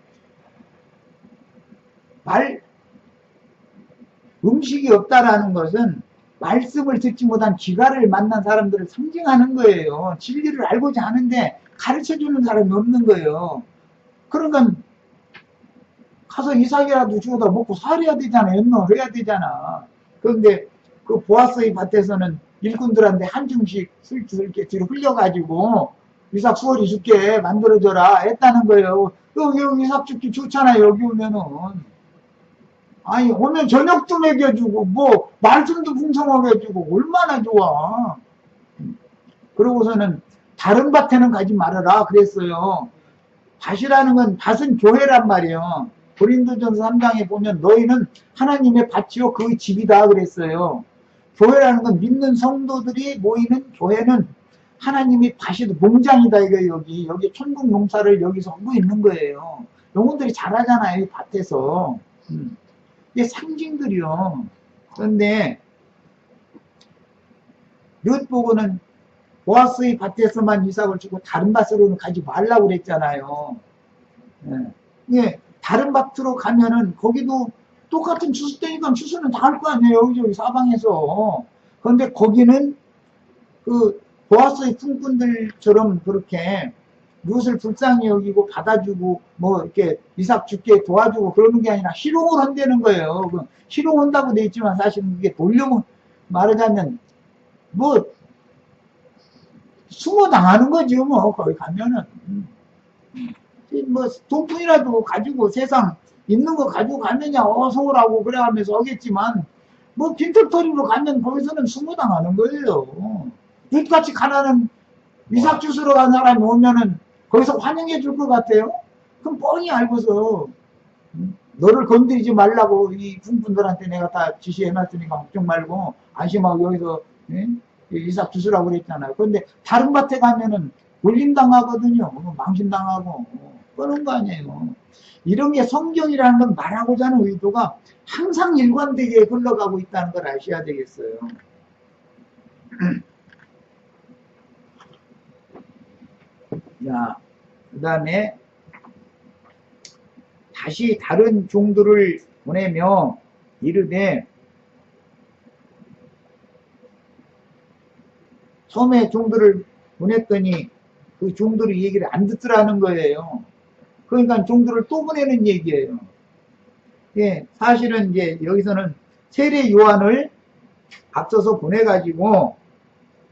음식이 없다라는 것은 말씀을 듣지 못한 귀가를 만난 사람들을 상징하는 거예요. 진리를 알고자 하는데 가르쳐주는 사람이 없는 거예요. 그러니까 가서 이삭이라도 주워다 먹고 살아야 되잖아. 연명을 해야 되잖아. 그런데 그 보아스의 밭에서는 일꾼들한테 한 줌씩 슬슬 이렇게 뒤로 흘려가지고 이삭 수월이 죽게 만들어줘라 했다는 거예요. 여기 이삭 죽기 좋잖아요. 여기 오면은. 아니, 오면 저녁도 먹여주고, 뭐, 말씀도 풍성하게 해주고, 얼마나 좋아. 그러고서는, 다른 밭에는 가지 말아라, 그랬어요. 밭이라는 건, 밭은 교회란 말이에요. 고린도전서 3장에 보면, 너희는 하나님의 밭이요, 그 집이다, 그랬어요. 교회라는 건 믿는 성도들이 모이는 교회는 하나님이 밭이 농장이다, 이거 여기 천국 농사를 여기서 하고 있는 거예요. 영혼들이 잘하잖아요, 이 밭에서. 이게 상징들이요. 그런데 룻 보고는 보아스의 밭에서만 이삭을 주고 다른 밭으로는 가지 말라고 그랬잖아요. 예. 다른 밭으로 가면은 거기도 똑같은 추수되니까 추수는 다 할 거 아니에요. 여기저기 사방에서. 그런데 거기는 그 보아스의 품꾼들처럼 그렇게 룻을 불쌍히 여기고 받아주고 뭐 이렇게 이삭 죽게 도와주고 그러는 게 아니라 희롱을 한다는 거예요. 희롱한다고 돼 있지만 사실은 그게 돌려 말하자면 뭐 숨어 당하는 거지 뭐 거기 가면은 뭐 돈뿐이라도 가지고 세상 있는 거 가지고 가느냐 어서 오라고 그래 하면서 하겠지만 뭐 빈털터리로 가면 거기서는 숨어 당하는 거예요. 룻같이 가난한 이삭 주스러 간 사람이 오면은 거기서 환영해 줄 것 같아요? 그럼 뻔히 알고서 너를 건드리지 말라고 이 군분들한테 내가 다 지시해놨으니까 걱정 말고 안심하고 여기서 이삭 주스라고 그랬잖아요. 그런데 다른 밭에 가면은 울림당하거든요. 망신당하고 그런 거 아니에요. 이런 게 성경이라는 건 말하고자 하는 의도가 항상 일관되게 흘러가고 있다는 걸 아셔야 되겠어요. 자, 그 다음에 다시 다른 종들을 보내며 이르되 처음에 종들을 보냈더니 그 종들이 얘기를 안 듣더라는 거예요. 그러니까 종들을 또 보내는 얘기예요. 예, 사실은 이제 여기서는 세례 요한을 앞서서 보내가지고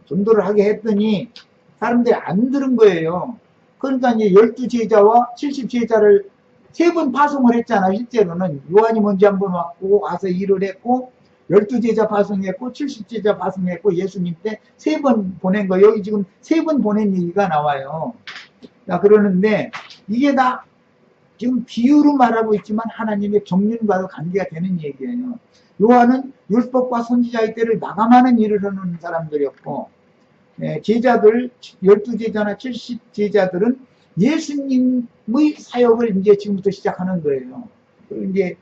전도를 하게 했더니 사람들이 안 들은 거예요. 그러니까 이제 12제자와 70제자를 3번 파송을 했잖아. 실제로는 요한이 먼저 한번 왔고 와서 일을 했고 12제자 파송했고 70제자 파송했고 예수님 때 3번 보낸 거. 여기 지금 3번 보낸 얘기가 나와요. 자, 그러는데 이게 다 지금 비유로 말하고 있지만 하나님의 경륜과도 관계가 되는 얘기예요. 요한은 율법과 선지자의 때를 마감하는 일을 하는 사람들이었고 제자들 12제자나 70제자들은 예수님의 사역을 이제 지금부터 시작하는 거예요. 이제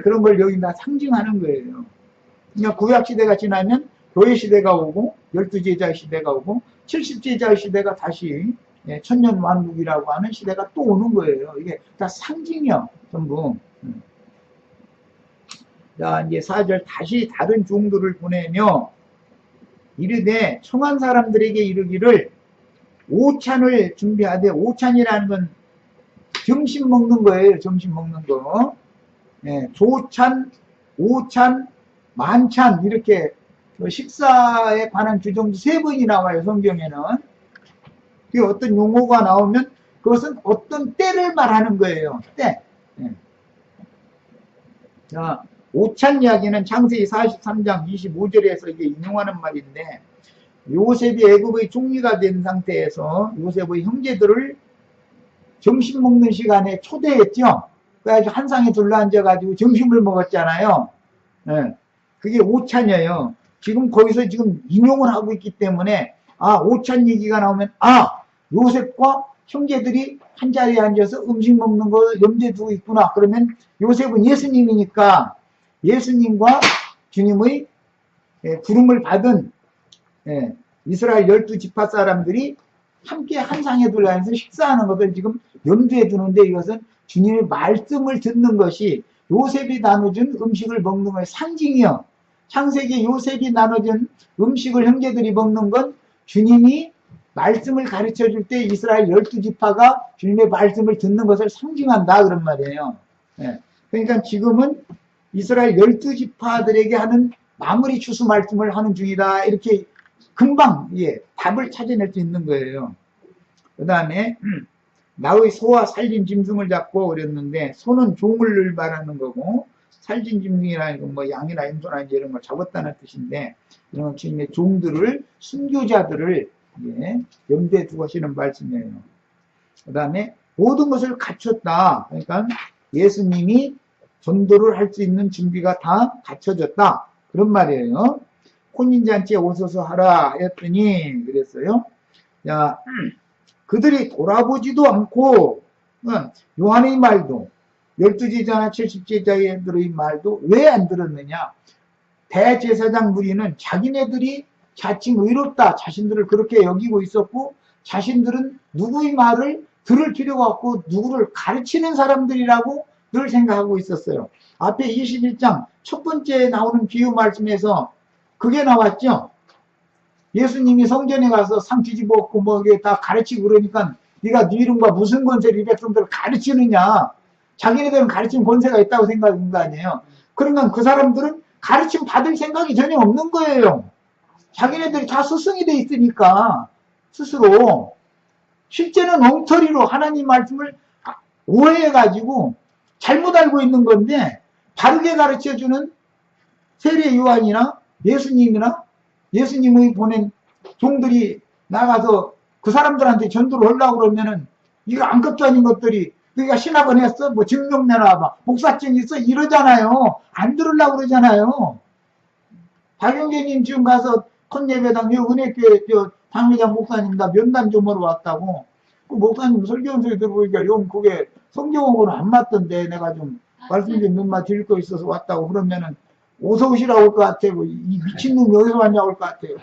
그런 걸 여기 다 상징하는 거예요. 그냥 구약 시대가 지나면 교회 시대가 오고 12제자의 시대가 오고 70제자의 시대가 다시 천년 왕국이라고 하는 시대가 또 오는 거예요. 이게 다 상징이요, 전부. 자, 이제 4절 다시 다른 종들을 보내며 이르되 청한 사람들에게 이르기를 오찬을 준비하되, 오찬이라는 건 점심 먹는 거예요. 점심 먹는 거. 조찬, 오찬, 만찬 이렇게 식사에 관한 규정도 3번이 나와요. 성경에는. 그 어떤 용어가 나오면 그것은 어떤 때를 말하는 거예요. 때. 자, 오찬 이야기는 창세기 43장 25절에서 이게 인용하는 말인데, 요셉이 애굽의 총리가 된 상태에서 요셉의 형제들을 점심 먹는 시간에 초대했죠. 그래가지고 한 상에 둘러앉아가지고 점심을 먹었잖아요. 예. 그게 오찬이에요. 지금 거기서 지금 인용을 하고 있기 때문에, 오찬 얘기가 나오면, 요셉과 형제들이 한 자리에 앉아서 음식 먹는 거 염두에 두고 있구나. 그러면 요셉은 예수님이니까 예수님과 주님의 부름을 받은 이스라엘 12지파 사람들이 함께 한 상에 둘러앉아서 식사하는 것을 지금 염두에 두는데, 이것은 주님의 말씀을 듣는 것이 요셉이 나눠준 음식을 먹는 것의 상징이요. 창세기 요셉이 나눠준 음식을 형제들이 먹는 건 주님이 말씀을 가르쳐 줄 때 이스라엘 12지파가 주님의 말씀을 듣는 것을 상징한다, 그런 말이에요. 그러니까 지금은 이스라엘 12지파들에게 하는 마무리 추수 말씀을 하는 중이다, 이렇게 금방 답을 찾아낼 수 있는 거예요. 그 다음에 나의 소와 살진 짐승을 잡고 그랬는데, 소는 종을 말하는 거고, 살진 짐승이라는 건 뭐 양이나 염소나 이런 걸 잡았다는 뜻인데, 이런 주님의 종들을, 순교자들을 염두에 두고 하시는 말씀이에요. 그 다음에 모든 것을 갖췄다. 그러니까 예수님이 전도를 할 수 있는 준비가 다 갖춰졌다, 그런 말이에요. 혼인잔치에 오셔서 하라 했더니 그랬어요. 야, 그들이 돌아보지도 않고, 요한의 말도, 12제자나 70제자들의 말도 왜 안 들었느냐? 대제사장 무리는 자기네들이 자칭 의롭다, 자신들을 그렇게 여기고 있었고, 자신들은 누구의 말을 들을 필요가 없고 누구를 가르치는 사람들이라고 늘 생각하고 있었어요. 앞에 21장 첫 번째 나오는 비유 말씀에서 그게 나왔죠. 예수님이 성전에 가서 상 뒤집어엎고 뭐 이게 다 가르치고 그러니까, 네가 네 이름과 무슨 권세로 이 백성들을 가르치느냐? 자기네들은 가르치는 권세가 있다고 생각한 거 아니에요. 그러니까 그 사람들은 가르침 받을 생각이 전혀 없는 거예요. 자기네들이 다 스승이 돼 있으니까 스스로. 실제는 엉터리로 하나님 말씀을 오해해가지고 잘못 알고 있는 건데, 바르게 가르쳐주는 세례 요한이나 예수님이나 예수님의 보낸 종들이 나가서 그 사람들한테 전도를 하려고 그러면은, 이거 아무것도 아닌 것들이, 너희가 신학원 했어? 뭐 증명 내놔봐. 목사증 있어? 이러잖아요. 안 들으려고 그러잖아요. 박영재님 지금 가서 컨예배당 은혜교회 당회장 목사님 나 면담 좀 하러 왔다고. 그 목사님 설교원소리 들어보니까 용 그게 성경하고는 안 맞던데 내가 좀 말씀 좀 몇 마디 드릴 거 있어서 왔다고. 그러면은 어서 오시라고 할 것 같아요. 이 미친놈이 어디서 왔냐고 할 것 같아요.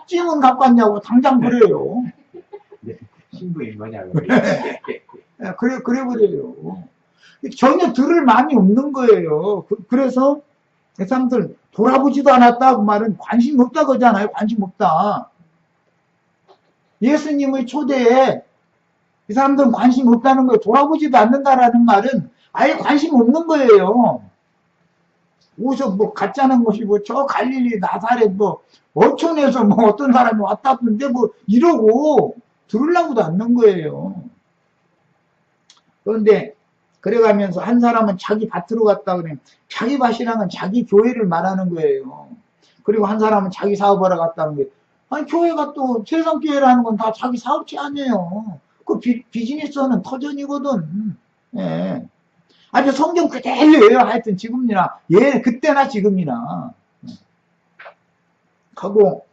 찜은 갖고 왔냐고 당장 그래요. 네, 신부인 뭐냐고. 그래 버려요. 전혀 들을 마음이 없는 거예요. 그래서 그 사람들 돌아보지도 않았다 그 말은 관심 없다 그러잖아요. 관심 없다. 예수님의 초대에 이 사람들은 관심 없다는 거예요. 돌아보지도 않는다라는 말은 아예 관심 없는 거예요. 오서 뭐 가짜는 것이고 저 갈릴리 나사렛 뭐 어촌에서 뭐 어떤 사람이 왔다던데 뭐 이러고 들으려고도 않는 거예요. 그런데 그래가면서 한 사람은 자기 밭으로 갔다 그러면 자기 밭이랑은 자기 교회를 말하는 거예요. 그리고 한 사람은 자기 사업하러 갔다는 거예요. 아니 교회가 또 세상 교회라는 건 다 자기 사업체 아니에요. 그 비즈니스는 터전이거든. 예. 아주 성경 그대로예요. 하여튼 지금이나 그때나 지금이나. 하고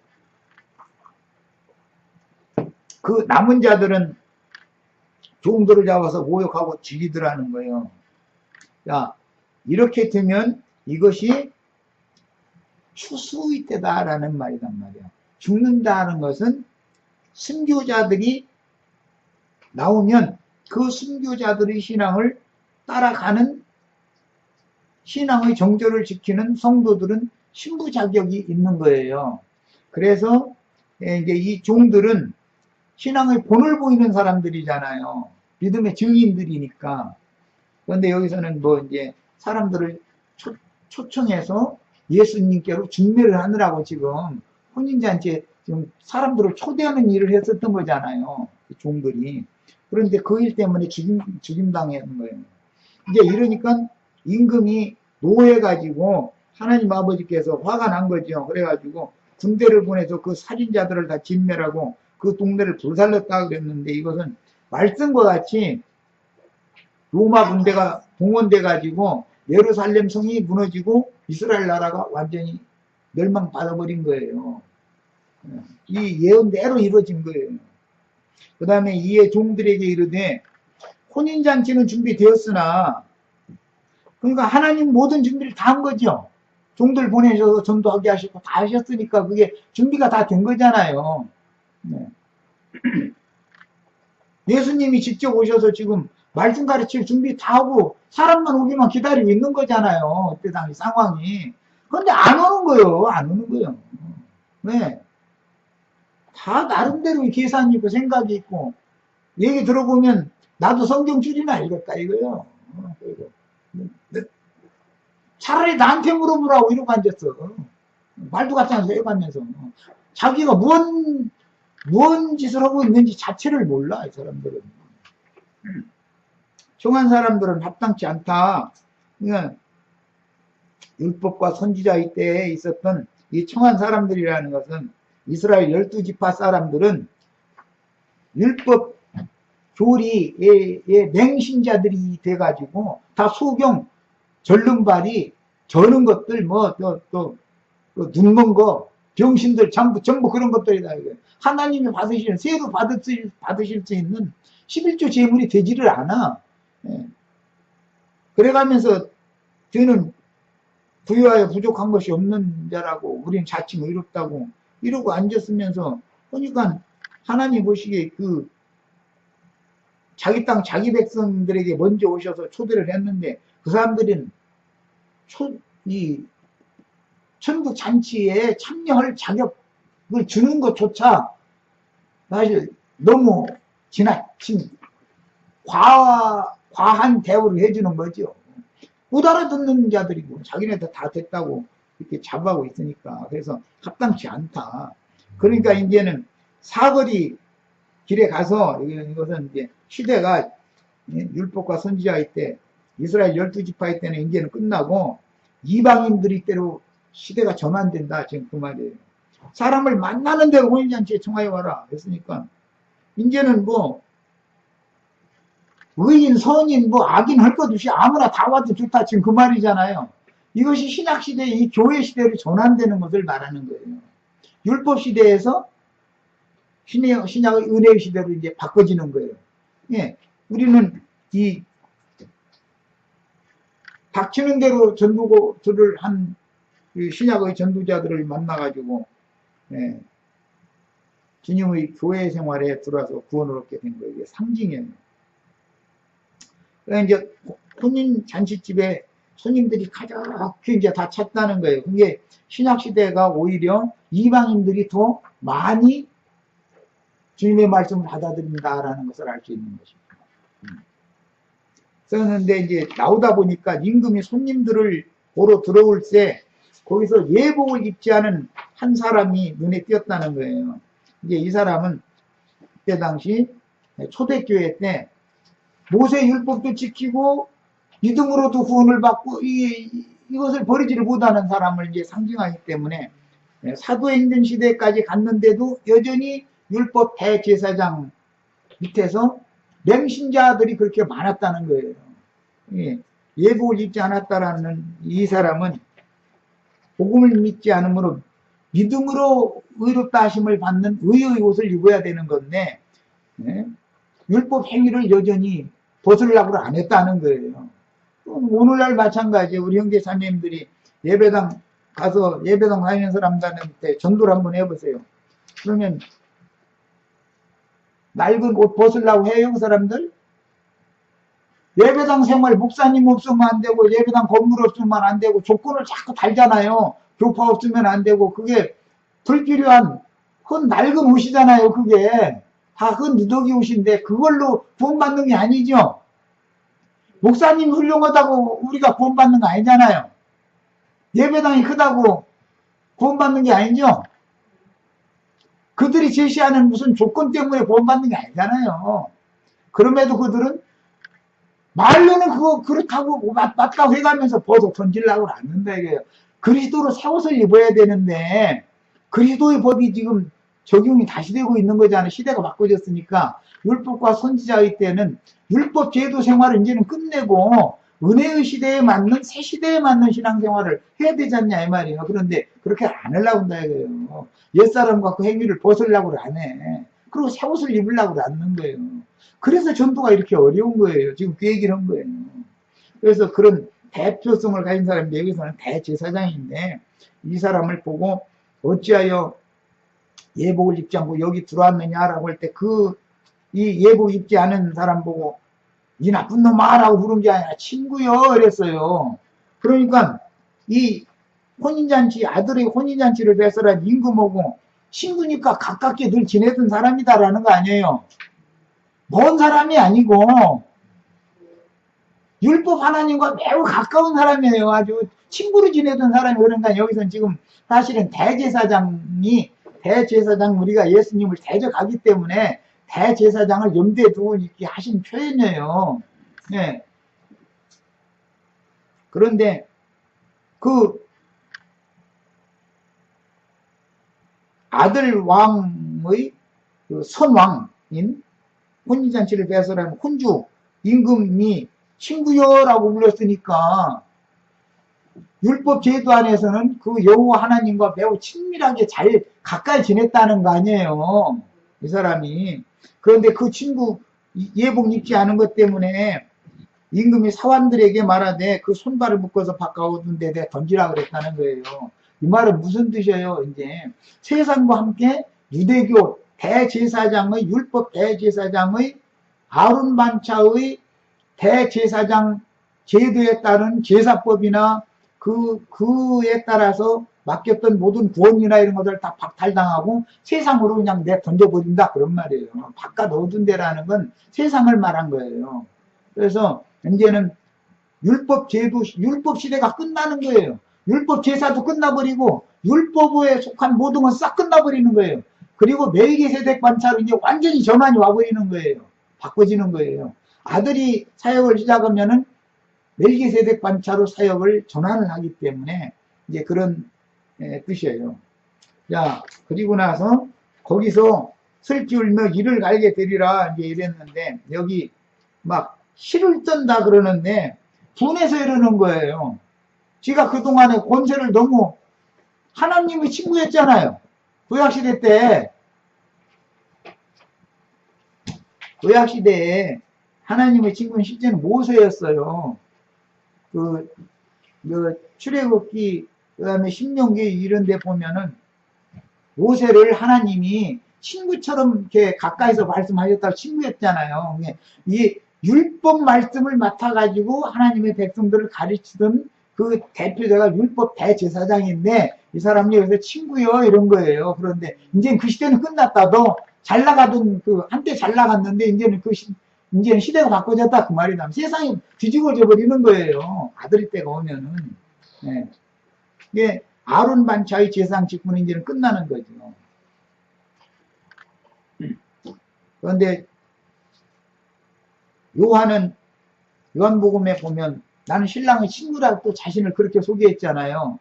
그 남은 자들은 종들을 잡아서 모욕하고 죽이더라는 거예요. 야, 이렇게 되면 이것이 추수의 때다라는 말이란 말이야. 죽는다는 것은 순교자들이 나오면 그 순교자들의 신앙을 따라가는 신앙의 정절을 지키는 성도들은 신부 자격이 있는 거예요. 그래서 이제 이 종들은 신앙의 본을 보이는 사람들이잖아요. 믿음의 증인들이니까. 그런데 여기서는 뭐 이제 사람들을 초청해서 예수님께로 중매를 하느라고 지금 혼인잔치에 지금 사람들을 초대하는 일을 했었던 거잖아요. 종들이. 그런데 그 일 때문에 죽임당하는 거예요. 이제 이러니까 임금이 노해가지고 하나님 아버지께서 화가 난 거죠. 그래가지고 군대를 보내서 그 살인자들을 다 진멸하고 그 동네를 불살랐다 그랬는데, 이것은 말씀과 같이 로마 군대가 동원돼 가지고 예루살렘 성이 무너지고 이스라엘 나라가 완전히 멸망받아버린 거예요. 이 예언대로 이루어진 거예요. 그 다음에 이에 종들에게 이르되 혼인잔치는 준비되었으나, 그러니까 하나님 모든 준비를 다 한 거죠. 종들 보내셔서 전도하게 하시고 다 하셨으니까 그게 준비가 다 된 거잖아요. 네. 예수님이 직접 오셔서 지금 말씀 가르칠 준비 다 하고 사람만 오기만 기다리고 있는 거잖아요. 그때 당시 상황이. 그런데 안 오는 거예요. 안 오는 거예요. 왜? 다 나름대로 계산이 있고 생각이 있고, 얘기 들어보면 나도 성경 줄이나 읽었다 이거예요. 차라리 나한테 물어보라고 이러고 앉았어. 말도 같지 않아서 해가면서. 자기가 무언 짓을 하고 있는지 자체를 몰라, 이 사람들은. 청한 사람들은 합당치 않다. 그러니까 율법과 선지자의 때에 있었던 이 청한 사람들이라는 것은, 이스라엘 12지파 사람들은 율법 교리의 맹신자들이 돼가지고 다 소경, 절름발이, 저는 것들, 눈먼 거, 병신들, 전부 그런 것들이다. 하나님이 받으시는, 세로 받으실 수 있는 11조 제물이 되지를 않아. 그래가면서 저는 부유하여 부족한 것이 없는 자라고, 우린 자칭 의롭다고 이러고 앉았으면서, 그러니까 하나님 보시기에 자기 땅 자기 백성들에게 먼저 오셔서 초대를 했는데, 그 사람들은 이 천국 잔치에 참여할 자격을 주는 것조차 사실 너무 지나친 과한 대우를 해주는 거죠. 못 알아듣는 자들이고 자기네들 다 됐다고 이렇게 자부하고 있으니까. 그래서 합당치 않다. 그러니까 이제는 사거리 길에 가서, 이것은 이제 시대가 율법과 선지자의 때, 이스라엘 12지파의 때는 이제는 끝나고 이방인들이 때로 시대가 전환된다. 지금 그 말이에요. 사람을 만나는 대로 혼인잔치에 청하여 와라 했으니까, 이제는 의인, 선인, 악인 할 것 없이 아무나 다 와도 좋다. 지금 그 말이잖아요. 이것이 신약시대, 이 교회시대로 전환되는 것을 말하는 거예요. 율법시대에서 신약의 은혜의 시대로 이제 바꿔지는 거예요. 예. 우리는 닥치는 대로 전도를 한 신약의 전도자들을 만나가지고, 예, 주님의 교회 생활에 들어와서 구원을 얻게 된 거예요. 이게 상징이에요. 그러니까 이제 혼인 잔치집에 손님들이 가득히 이제 다 찼다는 거예요. 그게 신약 시대가 오히려 이방인들이 더 많이 주님의 말씀을 받아들인다라는 것을 알 수 있는 것입니다. 그런데 이제 나오다 보니까 임금이 손님들을 보러 들어올 때 거기서 예복을 입지 않은 한 사람이 눈에 띄었다는 거예요. 이제 이 사람은 그때 당시 초대교회 때 모세 율법도 지키고 믿음으로도 구원을 받고 이것을 버리지를 못하는 사람을 이제 상징하기 때문에, 사도행전 시대까지 갔는데도 여전히 율법 대제사장 밑에서 맹신자들이 그렇게 많았다는 거예요. 예복을 입지 않았다라는 이 사람은 복음을 믿지 않으므로 믿음으로 의롭다 하심을 받는 의의 옷을 입어야 되는 건데, 율법 행위를 여전히 벗으려고 안 했다는 거예요. 오늘날 마찬가지예요. 우리 형제 자매님들이 예배당 가서 예배당 다니는 사람들한테 전도를 한번 해보세요. 그러면 낡은 옷 벗으려고 해요, 그 사람들? 예배당 생활 목사님 없으면 안 되고, 예배당 건물 없으면 안 되고, 조건을 자꾸 달잖아요. 교파 없으면 안 되고, 그게 불필요한 흔 낡은 옷이잖아요. 그게 다 흔 누더기 옷인데 그걸로 구원받는 게 아니죠. 목사님 훌륭하다고 우리가 구원받는 거 아니잖아요. 예배당이 크다고 구원받는 게 아니죠. 그들이 제시하는 무슨 조건 때문에 구원받는 게 아니잖아요. 그럼에도 그들은 말로는 그거 그렇다고 맞다고 해가면서 벗어 던지려고 않는다 이거예요. 그리스도로 새 옷을 입어야 되는데 그리스도의 법이 지금 적용이 다시 되고 있는 거잖아요. 시대가 바꿔졌으니까. 율법과 선지자의 때는 율법 제도 생활을 이제는 끝내고 은혜의 시대에 맞는 새 시대에 맞는 신앙생활을 해야 되지 않냐 이 말이에요. 그런데 그렇게 안 하려고 한다 이거예요. 옛사람 갖고 행위를 벗으려고 안 해. 그리고 새 옷을 입으려고 않는 거예요. 그래서 전도가 이렇게 어려운 거예요. 지금 그 얘기를 한 거예요. 그래서 그런 대표성을 가진 사람이 여기서는 대제사장인데 이 사람을 보고 어찌하여 예복을 입지 않고 여기 들어왔느냐라고 할 때 이 예복 입지 않은 사람 보고 이 나쁜 놈아 라고 부른 게 아니라 친구요 이랬어요. 그러니까 이 혼인잔치 아들의 혼인잔치를 배설한 임금하고 친구니까 가깝게 늘 지내던 사람이다라는 거 아니에요. 먼 사람이 아니고 율법 하나님과 매우 가까운 사람이에요. 아주 친구로 지내던 사람이. 그러니까 여기서는 지금 사실은 대제사장 우리가 예수님을 대적하기 때문에 대제사장을 염두에 두고 이렇게 하신 표현이에요. 네. 그런데 그 아들 왕의 그 선왕인 혼인잔치를 배설한 혼주 임금이 친구여라고 불렀으니까 율법 제도 안에서는 그 여호와 하나님과 매우 친밀하게 잘 가까이 지냈다는 거 아니에요. 이 사람이. 그런데 그 친구 예복 입지 않은 것 때문에 임금이 사환들에게 말하되 그 손발을 묶어서 바꿔둔 데에 던지라 그랬다는 거예요. 이 말은 무슨 뜻이에요? 이제 세상과 함께 유대교 대제사장의 율법 대제사장의 아론 반차의 대제사장 제도에 따른 제사법이나 그에 따라서 맡겼던 모든 구원이나 이런 것들 다 박탈당하고 세상으로 그냥 내 던져버린다 그런 말이에요. 바깥 넣어둔 데라는 건 세상을 말한 거예요. 그래서 이제는 율법 제도, 율법 시대가 끝나는 거예요. 율법 제사도 끝나버리고 율법에 속한 모든 건 싹 끝나버리는 거예요. 그리고 멜기세덱 반차로 이제 완전히 전환이 와버리는 거예요. 바꿔지는 거예요. 아들이 사역을 시작하면은 멜기세덱 반차로 사역을 전환을 하기 때문에 이제 그런 뜻이에요. 자, 그리고 나서 거기서 슬기 울며 이를 갈게 되리라 이제 이랬는데 여기 막 실을 뜬다 그러는데 분해서 이러는 거예요. 지가 그동안에 권세를 너무 하나님의 친구였잖아요. 구약시대 때 구약시대에 하나님의 친구는 실제는 모세였어요. 그 출애굽기 그다음에 신명기 이런 데 보면은 모세를 하나님이 친구처럼 이렇게 가까이서 말씀하셨다고 친구였잖아요. 이 율법 말씀을 맡아가지고 하나님의 백성들을 가르치던 그 대표자가 율법 대제사장인데 이 사람이 여기서 친구요 이런 거예요. 그런데 이제는 그 시대는 끝났다. 너 잘 나가던 한때 잘 나갔는데 이제는 이제는 시대가 바꿔졌다 그 말이다. 세상이 뒤집어져 버리는 거예요. 아들이 때가 오면은. 네. 이게 아론 반차의 제사장 직분은 이제는 끝나는 거죠. 그런데 요한복음에 보면 나는 신랑의 친구라고 또 자신을 그렇게 소개했잖아요.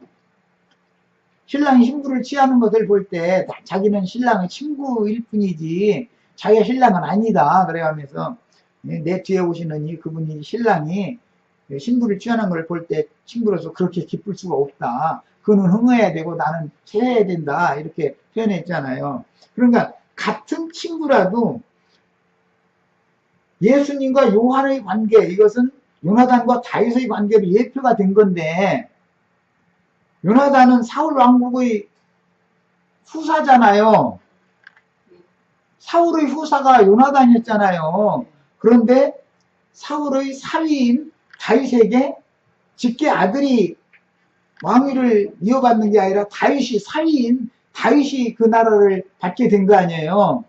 신랑이 신부를 취하는 것을 볼 때 자기는 신랑의 친구일 뿐이지 자기가 신랑은 아니다. 그래가면서 내 뒤에 오시는 그분이 신랑이 신부를 취하는 걸 볼 때 친구로서 그렇게 기쁠 수가 없다. 그는 흥해야 되고 나는 체해야 된다. 이렇게 표현했잖아요. 그러니까 같은 친구라도 예수님과 요한의 관계, 이것은 요나단과 다윗의 관계로 예표가 된 건데 요나단은 사울 왕국의 후사잖아요. 사울의 후사가 요나단이었잖아요. 그런데 사울의 사위인 다윗에게 직계 아들이 왕위를 이어받는 게 아니라 다윗이 사위인 다윗이 그 나라를 받게 된 거 아니에요.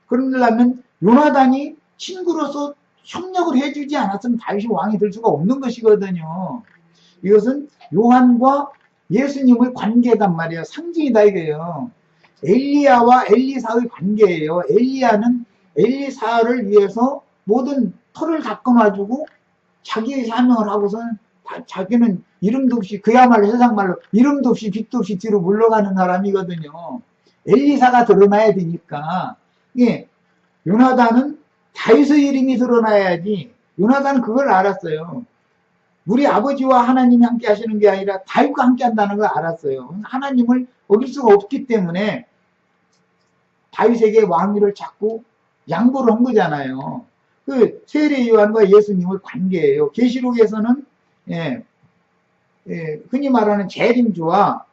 그러려면 요나단이 친구로서 협력을 해주지 않았으면 다윗이 왕이 될 수가 없는 것이거든요. 이것은 요한과 예수님의 관계단 말이에요. 상징이다 이거예요. 엘리야와 엘리사의 관계예요. 엘리야는 엘리사를 위해서 모든 터를 닦아놔주고 자기 사명을 하고선 자기는 이름도 없이, 그야말로 세상말로 이름도 없이 빛도 없이 뒤로 물러가는 사람이거든요. 엘리사가 드러나야 되니까. 예, 요나단은 다윗의 이름이 드러나야지. 요나단은 그걸 알았어요. 우리 아버지와 하나님이 함께 하시는 게 아니라 다윗과 함께 한다는 걸 알았어요. 하나님을 어길 수가 없기 때문에 다윗에게 왕위를 자꾸 양보를 한 거잖아요. 그 세례 요한과 예수님의 관계예요. 계시록에서는 흔히 말하는 재림주와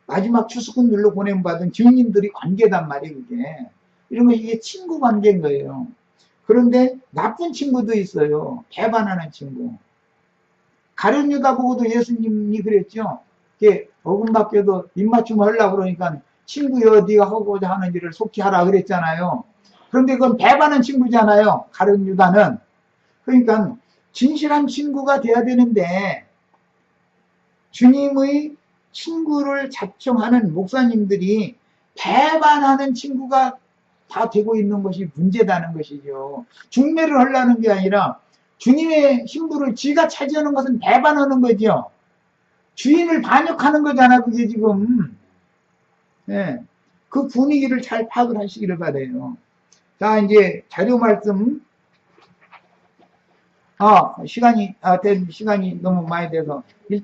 마지막 추수꾼들로 보냄받은 증인들이 관계단 말이에요. 그게 이런 거, 이게 친구 관계인 거예요. 그런데 나쁜 친구도 있어요. 배반하는 친구. 가룟 유다 보고도 예수님이 그랬죠. 이게 어금밖에도 입맞춤 하려고 그러니까 친구여 네가 하고자 하는 일을 속히 하라 그랬잖아요. 그런데 그건 배반한 친구잖아요. 가룟 유다는. 그러니까 진실한 친구가 돼야 되는데 주님의 친구를 자청하는 목사님들이 배반하는 친구가 다 되고 있는 것이 문제다는 것이죠. 중매를 하려는 게 아니라 주님의 신부를 지가 차지하는 것은 배반하는 거죠. 주인을 반역하는 거잖아, 그게 지금. 예. 그 분위기를 잘 파악을 하시기를 바라요. 자, 이제 자료 말씀. 시간이 너무 많이 돼서.